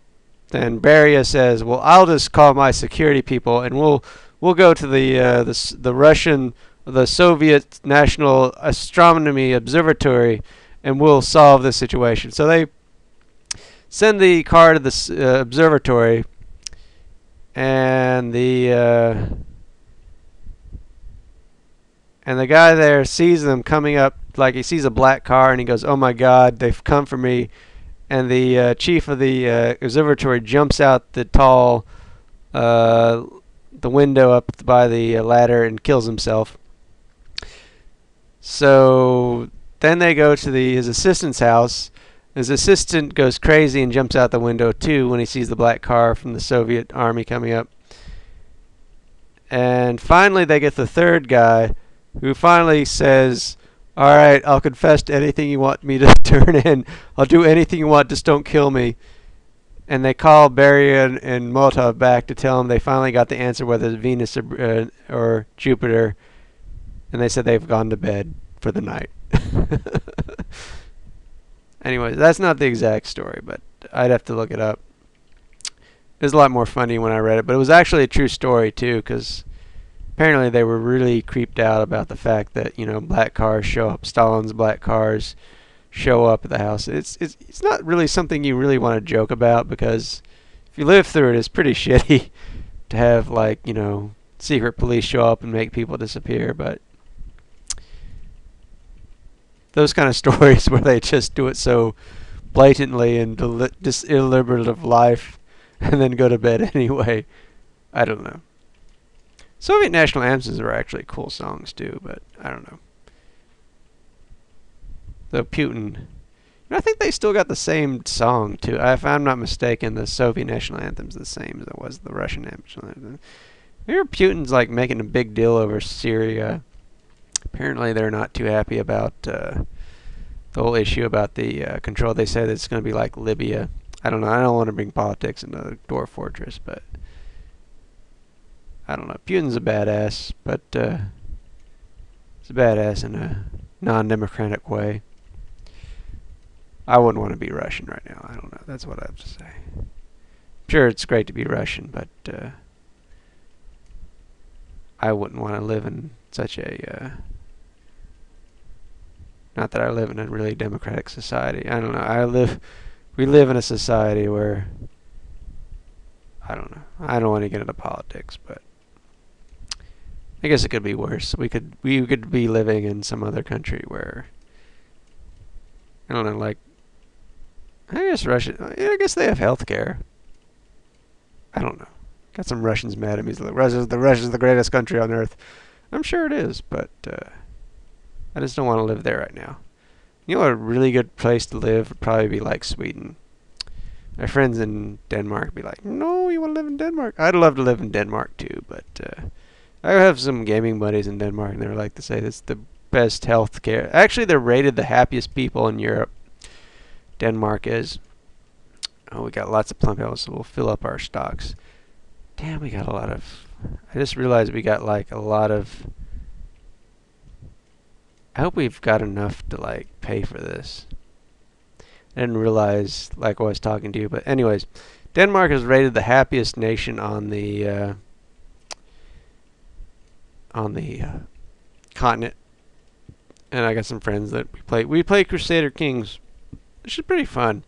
then Beria says, "Well, I'll just call my security people, and we'll go to the Russian." The Soviet National Astronomy Observatory, and we'll solve this situation. So they send the car to the observatory, and the guy there sees them coming up, like he sees a black car, and he goes, "Oh my God, they've come for me!" And the chief of the observatory jumps out the tall, the window up by the ladder and kills himself. So then they go to his assistant's house. His assistant goes crazy and jumps out the window too when he sees the black car from the Soviet army coming up. And finally they get the third guy, who finally says, "All right, I'll confess to anything you want me to turn in. I'll do anything you want, just don't kill me." And they call Beria and Molotov back to tell them they finally got the answer, whether it's Venus or Jupiter. And they said they've gone to bed for the night. Anyways, that's not the exact story, but I'd have to look it up. It was a lot more funny when I read it, but it was actually a true story too, because apparently they were really creeped out about the fact that, you know, black cars show up, Stalin's black cars show up at the house. It's not really something you really want to joke about, because if you live through it, it's pretty shitty to have, like, secret police show up and make people disappear. But those kind of stories where they just do it so blatantly and just deliberative life and then go to bed anyway, I don't know. Soviet national anthems are actually cool songs too, but I don't know. Though Putin, I think they still got the same song too. If I'm not mistaken, the Soviet national anthem's the same as it was the Russian national anthem. I hear Putin's like making a big deal over Syria. Apparently, they're not too happy about the whole issue about the control. They said it's going to be like Libya. I don't know. I don't want to bring politics into the Dwarf Fortress, but I don't know. Putin's a badass, but he's a badass in a non-democratic way. I wouldn't want to be Russian right now. I don't know. That's what I have to say. I'm sure it's great to be Russian, but I wouldn't want to live in such a... not that I live in a really democratic society. I don't know. We live in a society where... I don't know. I don't want to get into politics, but I guess it could be worse. We could be living in some other country where... I don't know, like... I guess Russia... I guess they have health care. I don't know. Got some Russians mad at me. Like, Russia's the greatest country on earth. I'm sure it is, but I just don't want to live there right now. You know, a really good place to live would probably be like Sweden. My friends in Denmark would be like, no, you want to live in Denmark? I'd love to live in Denmark too, but I have some gaming buddies in Denmark, and they like to say it's the best health care. Actually, they're rated the happiest people in Europe. Denmark is. Oh, we got lots of plum hills, so we'll fill up our stocks. Damn, we got a lot of... I just realized we got like a lot of... I hope we've got enough to like pay for this. I didn't realize, like I was talking to you, but anyways, Denmark is rated the happiest nation on the continent. And I got some friends that we play Crusader Kings, which is pretty fun.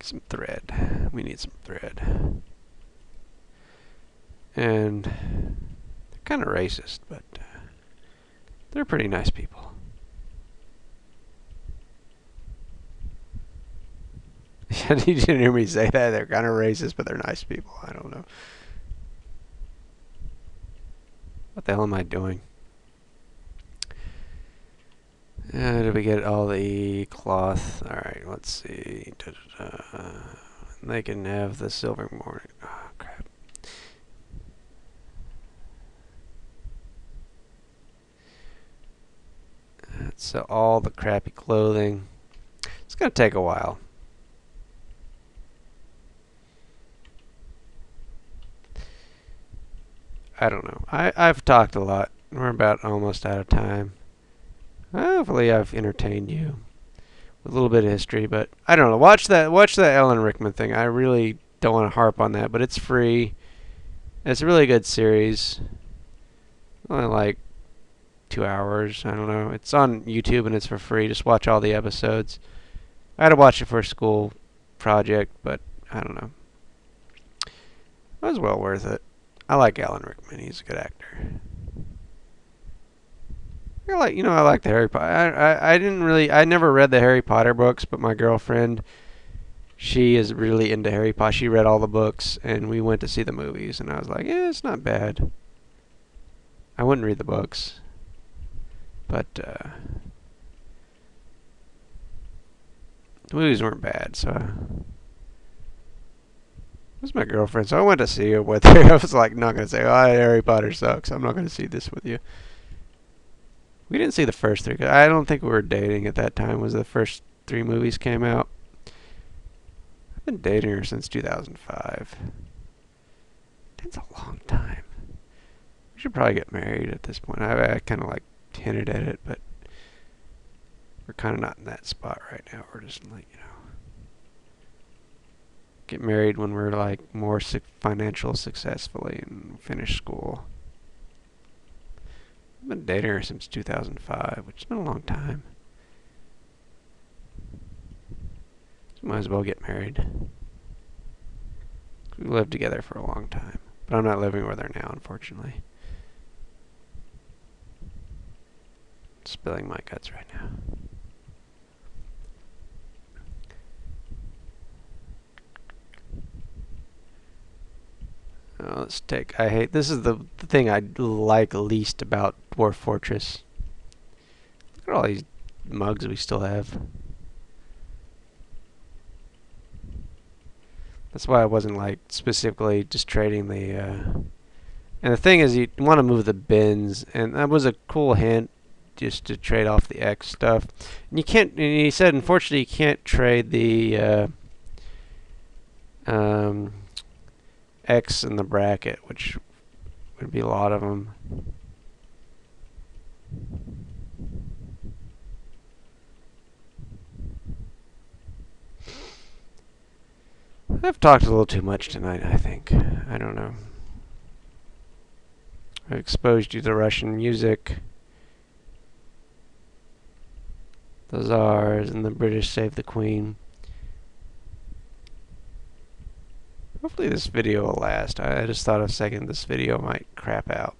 Some thread. We need some thread. And they're kind of racist, but they're pretty nice people. You didn't hear me say that. They're kind of racist, but they're nice people. I don't know. What the hell am I doing? Did we get all the cloth? Alright, let's see. They can have the silver morning. Oh, crap. So all the crappy clothing. It's going to take a while. I don't know. I've talked a lot. We're about almost out of time. Hopefully I've entertained you with a little bit of history, but I don't know. Watch that Alan Rickman thing. I really don't want to harp on that, but it's free. It's a really good series. Only like 2 hours. I don't know. It's on YouTube and it's for free. Just watch all the episodes. I had to watch it for a school project, but I don't know. It was well worth it. I like Alan Rickman. He's a good actor. I like the Harry Potter. I never read the Harry Potter books, but my girlfriend, she is really into Harry Potter. She read all the books, and we went to see the movies, and I was like, yeah, it's not bad. I wouldn't read the books, but the movies weren't bad, so it was my girlfriend, so I went to see it with her. I was like, not going to say, oh, Harry Potter sucks. I'm not going to see this with you. We didn't see the first three. I don't think we were dating at that time. Was the first 3 movies came out. I've been dating her since 2005. That's a long time. We should probably get married at this point. I kind of like hinted at it, but we're kind of not in that spot right now. We're just like, get married when we're like more financial successfully and finish school. I've been dating her since 2005, which has been a long time. So might as well get married. We lived together for a long time. But I'm not living with her now, unfortunately. Spilling my guts right now. Let's take... This is the thing I like least about Dwarf Fortress. Look at all these mugs we still have. That's why I wasn't like specifically just trading the... And the thing is, you want to move the bins, and that was a cool hint, just to trade off the X stuff. And you can't... And he said, unfortunately, you can't trade the... X in the bracket, which would be a lot of them. I've talked a little too much tonight, I think. I don't know. I've exposed you to Russian music, the Tsars, and the British save the Queen. Hopefully this video will last. I just thought a second this video might crap out.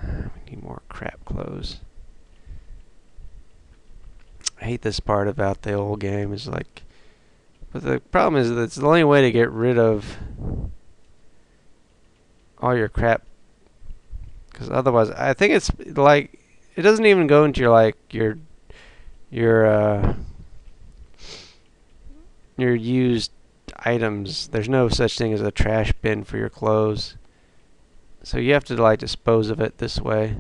We need more crap clothes. I hate this part about the old game. Is like, but the problem is that it's the only way to get rid of all your crap. Because otherwise, I think it's like it doesn't even go into your used items. There's no such thing as a trash bin for your clothes. So you have to like dispose of it this way.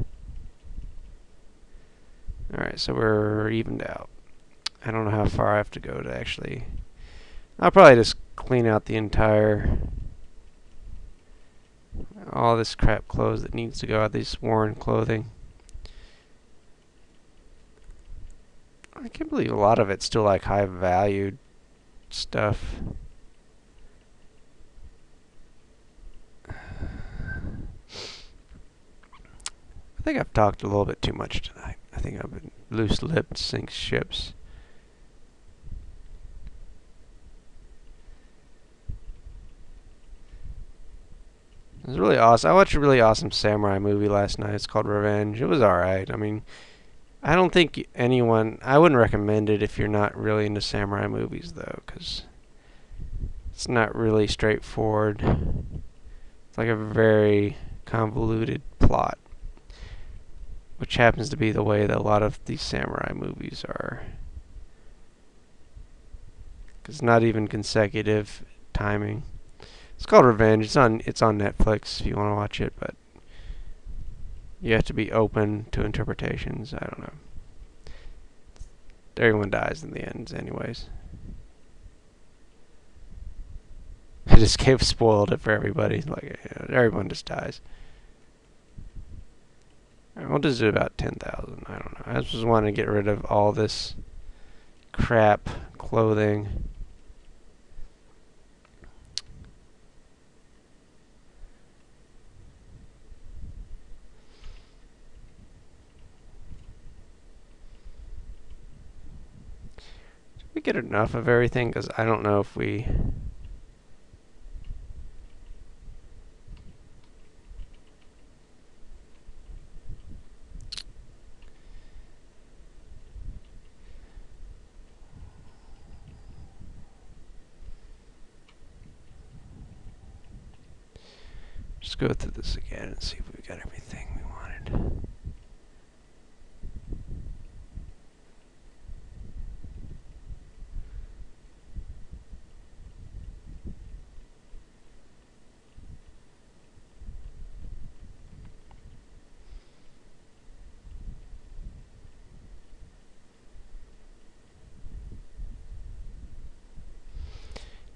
Alright, so we're evened out. I don't know how far I have to go to actually... I'll probably just clean out the entire... all this crap clothes that needs to go out, this worn clothing. I can't believe a lot of it's still like high valued stuff. I think I've talked a little bit too much tonight. I think I've been loose-lipped, sink ships. It was really awesome. I watched a really awesome samurai movie last night. It's called Revenge. It was alright. I mean, I don't think anyone... I wouldn't recommend it if you're not really into samurai movies, though, because it's not really straightforward. It's like a very convoluted plot, which happens to be the way that a lot of these samurai movies are. It's not even consecutive timing. It's called Revenge. It's on Netflix if you want to watch it, but you have to be open to interpretations. I don't know. Everyone dies in the end, anyways. I just spoiled it for everybody. Like, everyone just dies. We'll just do about 10,000. I don't know. I just want to get rid of all this crap clothing. Did we get enough of everything? Because I don't know if we... Just go through this again and see if we got everything we wanted.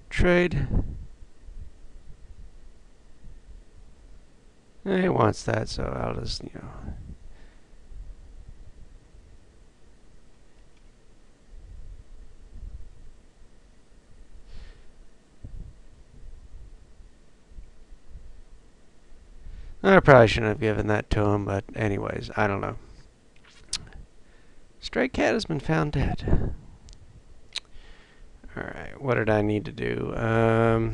Trade. He wants that, so I'll just, I probably shouldn't have given that to him, but anyways, I don't know. Stray cat has been found dead. Alright, what did I need to do? I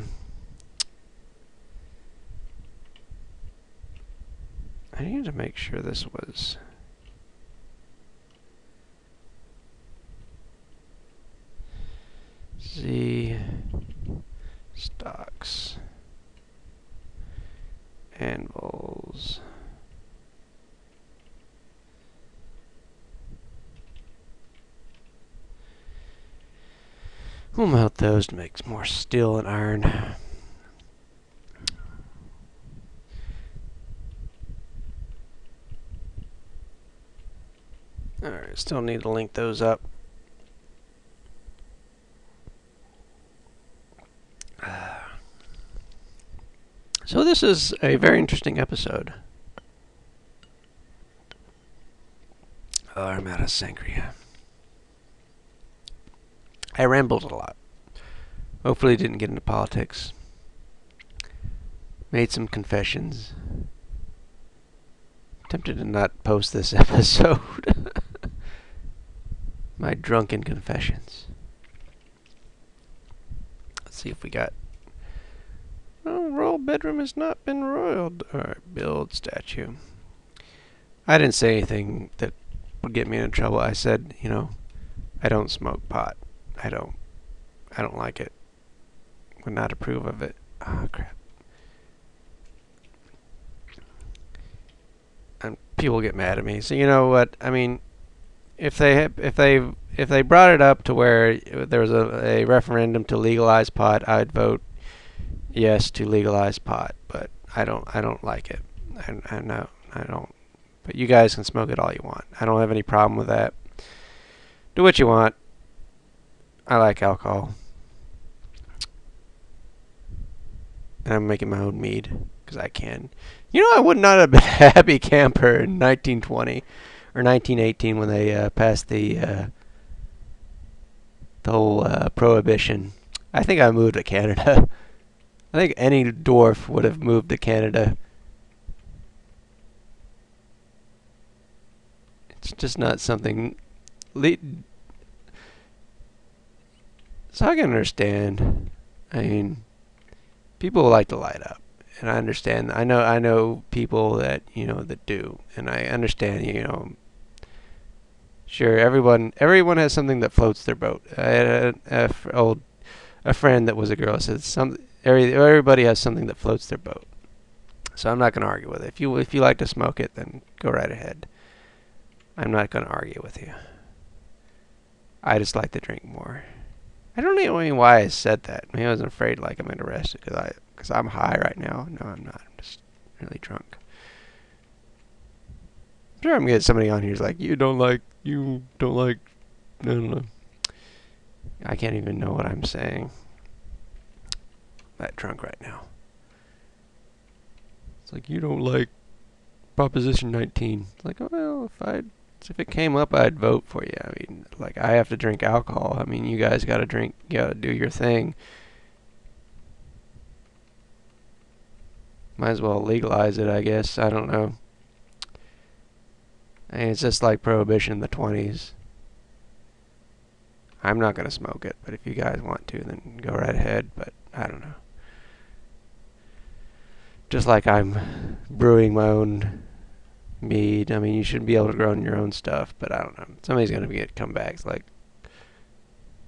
needed to make sure this was... Z stocks anvils. We'll melt those to make more steel and iron. Alright, still need to link those up. So this is a very interesting episode. Oh, I'm out of sangria. I rambled a lot. Hopefully didn't get into politics. Made some confessions. Tempted to not post this episode. My drunken confessions. Let's see if we got... Oh, royal bedroom has not been roiled. Alright, build statue. I didn't say anything that would get me into trouble. I said, you know, I don't smoke pot. I don't like it. Would not approve of it. Oh, crap. And people get mad at me. So you know what? I mean, if they brought it up to where there was a referendum to legalize pot, I'd vote yes to legalize pot. But I don't like it. I know I don't. But you guys can smoke it all you want. I don't have any problem with that. Do what you want. I like alcohol. And I'm making my own mead because I can. You know, I would not have been a happy camper in 1920 or 1918 when they passed the whole prohibition. I think I moved to Canada. I think any dwarf would have moved to Canada. It's just not something... So I can understand. I mean, people like to light up, and I understand. I know people that that do, and I understand. Sure, everyone has something that floats their boat. I had a friend that was a girl said everybody has something that floats their boat. So I'm not going to argue with it. If you like to smoke it, then go right ahead. I'm not going to argue with you. I just like to drink more. I don't know why I said that. Maybe I wasn't afraid like I'm going to get arrested because I'm high right now. No, I'm not. I'm just really drunk. I'm sure I'm getting somebody on here who's like, you don't like, I don't know. I can't even know what I'm saying. I'm that drunk right now. It's like, you don't like Proposition 19. It's like, oh, well, if it came up, I'd vote for you. I mean, like, I have to drink alcohol. I mean, you guys gotta drink, you gotta do your thing. Might as well legalize it, I guess. I don't know. I mean, it's just like Prohibition in the 20s. I'm not gonna smoke it, but if you guys want to, then go right ahead, but I don't know. Just like I'm brewing my own mead. I mean, you should be able to grow your own stuff, but I don't know. Somebody's going to get comebacks like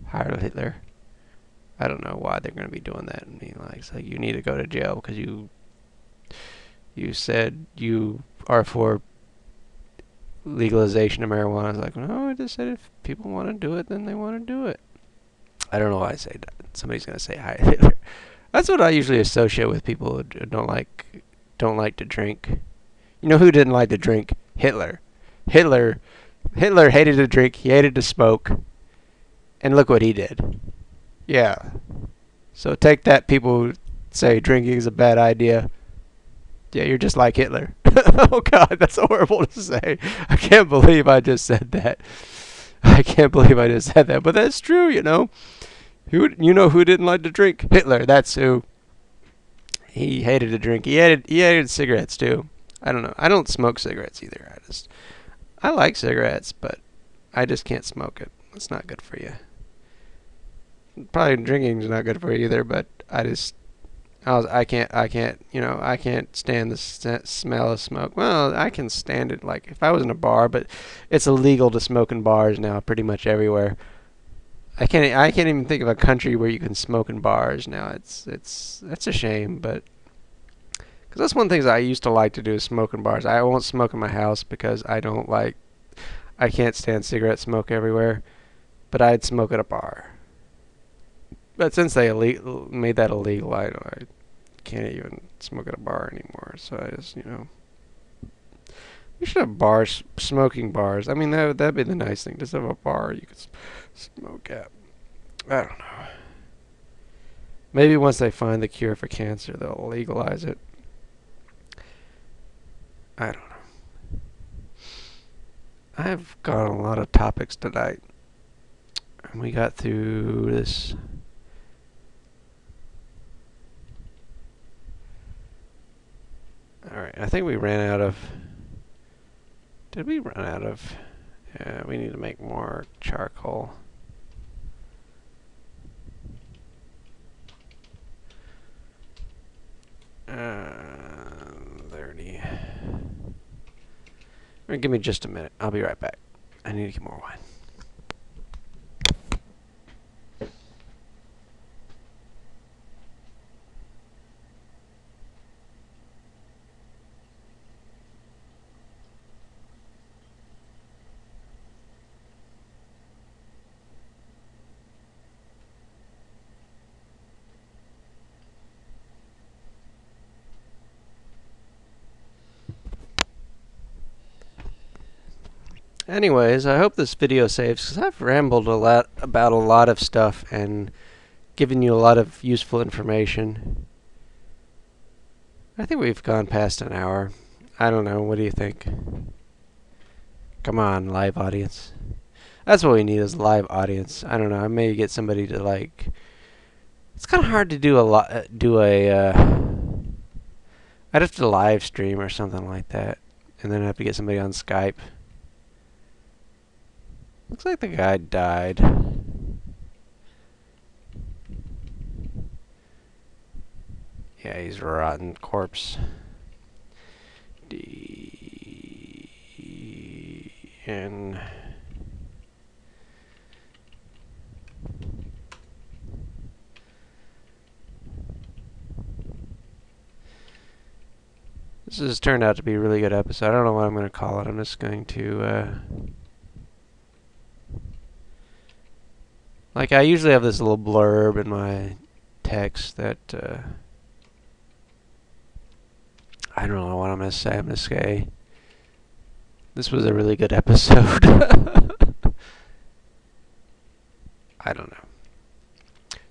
Heil Hitler. I don't know why they're going to be doing that. I mean, like, it's like you need to go to jail because you said you are for legalization of marijuana. I was like, no, I just said if people want to do it, then they want to do it. I don't know why I say that. Somebody's going to say Heil Hitler. That's what I usually associate with people who don't like to drink. You know who didn't like to drink? Hitler. Hitler hated to drink. He hated to smoke. And look what he did. Yeah. So take that, people who say drinking is a bad idea. Yeah, you're just like Hitler. Oh God, that's horrible to say. I can't believe I just said that. But that's true, you know. You know who didn't like to drink? Hitler. That's who. He hated to drink. He hated cigarettes too. I don't know. I don't smoke cigarettes either. I like cigarettes, but I just can't smoke it. It's not good for you. Probably drinking's not good for you either, but I can't stand the smell of smoke. Well, I can stand it, like, if I was in a bar, but it's illegal to smoke in bars now pretty much everywhere. I can't even think of a country where you can smoke in bars now. That's a shame, but because that's one of the things I used to like to do is smoke in bars. I won't smoke in my house because I can't stand cigarette smoke everywhere, but I'd smoke at a bar. But since they made that illegal, I can't even smoke at a bar anymore. So I just, we should have bars, smoking bars. I mean, that'd be the nice thing. Just have a bar you could smoke at. I don't know. Maybe once they find the cure for cancer, they'll legalize it. I don't know. I've got a lot of topics tonight. And we got through this. Alright, I think we ran out of... Did we run out of... Yeah, we need to make more charcoal. Uh, 30. Give me just a minute. I'll be right back. I need to get more wine. Anyways, I hope this video saves, because I've rambled a lot about a lot of stuff and given you a lot of useful information. I think we've gone past an hour. I don't know. What do you think? Come on, live audience. That's what we need, is live audience. I don't know. I may get somebody to, like... It's kind of hard to do I'd have to live stream or something like that. And then I'd have to get somebody on Skype. Looks like the guy died. Yeah, he's a rotten corpse. D-N... This has turned out to be a really good episode. I don't know what I'm going to call it. I'm just going to... Like, I usually have this little blurb in my text that... I don't know what I'm going to say. I'm going to say... This was a really good episode. I don't know.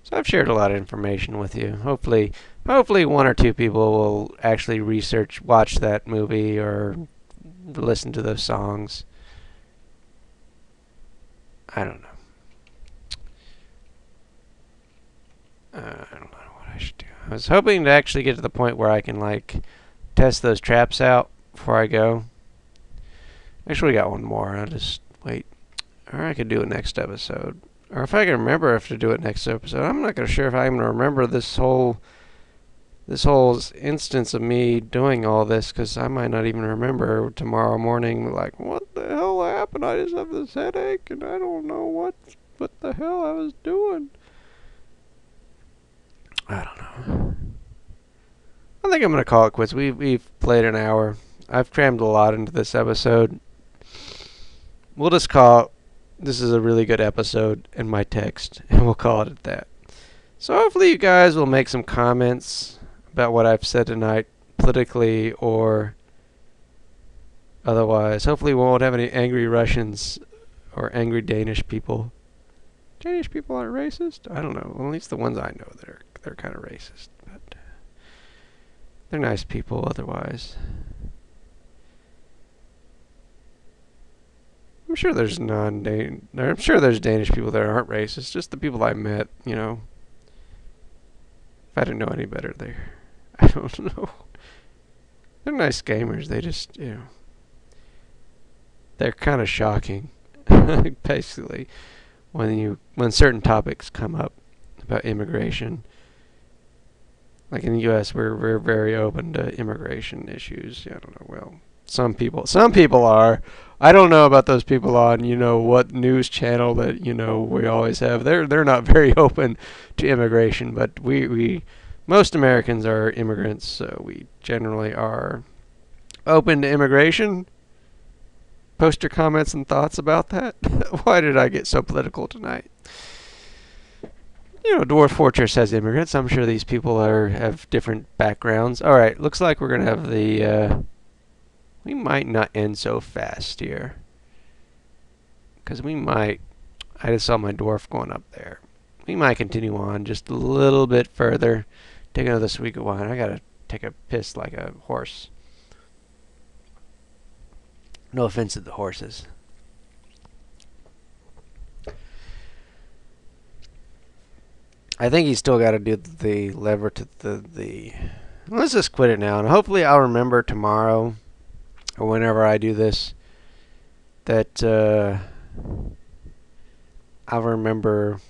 So I've shared a lot of information with you. Hopefully one or two people will actually watch that movie, or listen to those songs. I don't know. I don't know what I should do. I was hoping to actually get to the point where I can, like, test those traps out before I go. Actually, we got one more. I'll just wait. Or I could do it next episode. Or if I can remember if to do it next episode. I'm not sure if I'm going to remember this whole instance of me doing all this, because I might not even remember tomorrow morning, like, what the hell happened? I just have this headache, and I don't know what the hell I was doing. I don't know. I think I'm going to call it quits. We've played an hour. I've crammed a lot into this episode. We'll just call it, this is a really good episode in my text, and we'll call it at that. So hopefully you guys will make some comments about what I've said tonight, politically or otherwise. Hopefully we won't have any angry Russians or angry Danish people. Danish people aren't racist? I don't know. Well, at least the ones I know, they're kind of racist, but they're nice people otherwise. I'm sure there's I'm sure there's Danish people that aren't racist. Just the people I met, you know. If I didn't know any better, I don't know. They're nice gamers. They just, you know, they're kind of shocking, basically, when certain topics come up. about immigration. Like in the U.S., we're very open to immigration issues. I don't know. Well, some people are. I don't know about those people on what news channel that we always have. They're not very open to immigration, but we most Americans are immigrants, so we generally are open to immigration. Post your comments and thoughts about that. Why did I get so political tonight? Dwarf Fortress has immigrants. I'm sure these people have different backgrounds. All right, looks like we're gonna have the. We might not end so fast here, because we might. I just saw my dwarf going up there. We might continue on just a little bit further. Take another swig of wine. I gotta take a piss like a horse. No offense to the horses. I think he's still got to do the lever to the. Let's just quit it now, and hopefully I'll remember tomorrow or whenever I do this that I'll remember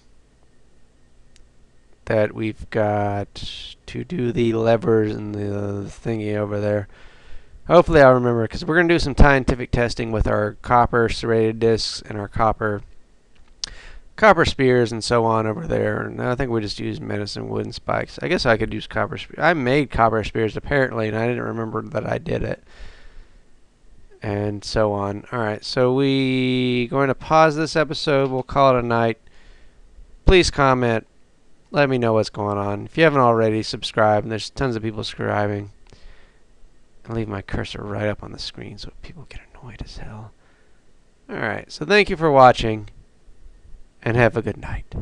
that we've got to do the levers and the thingy over there. Hopefully I'll remember, because we're going to do some scientific testing with our copper serrated discs and our copper spears and so on over there. And I think we just use medicine wood and spikes. I guess I could use copper spears. I made copper spears apparently, and I didn't remember that I did it. And so on. Alright, so we going to pause this episode. We'll call it a night. Please comment. Let me know what's going on. If you haven't already, subscribe. There's tons of people subscribing. I'll leave my cursor right up on the screen so people get annoyed as hell. Alright, so thank you for watching, and have a good night.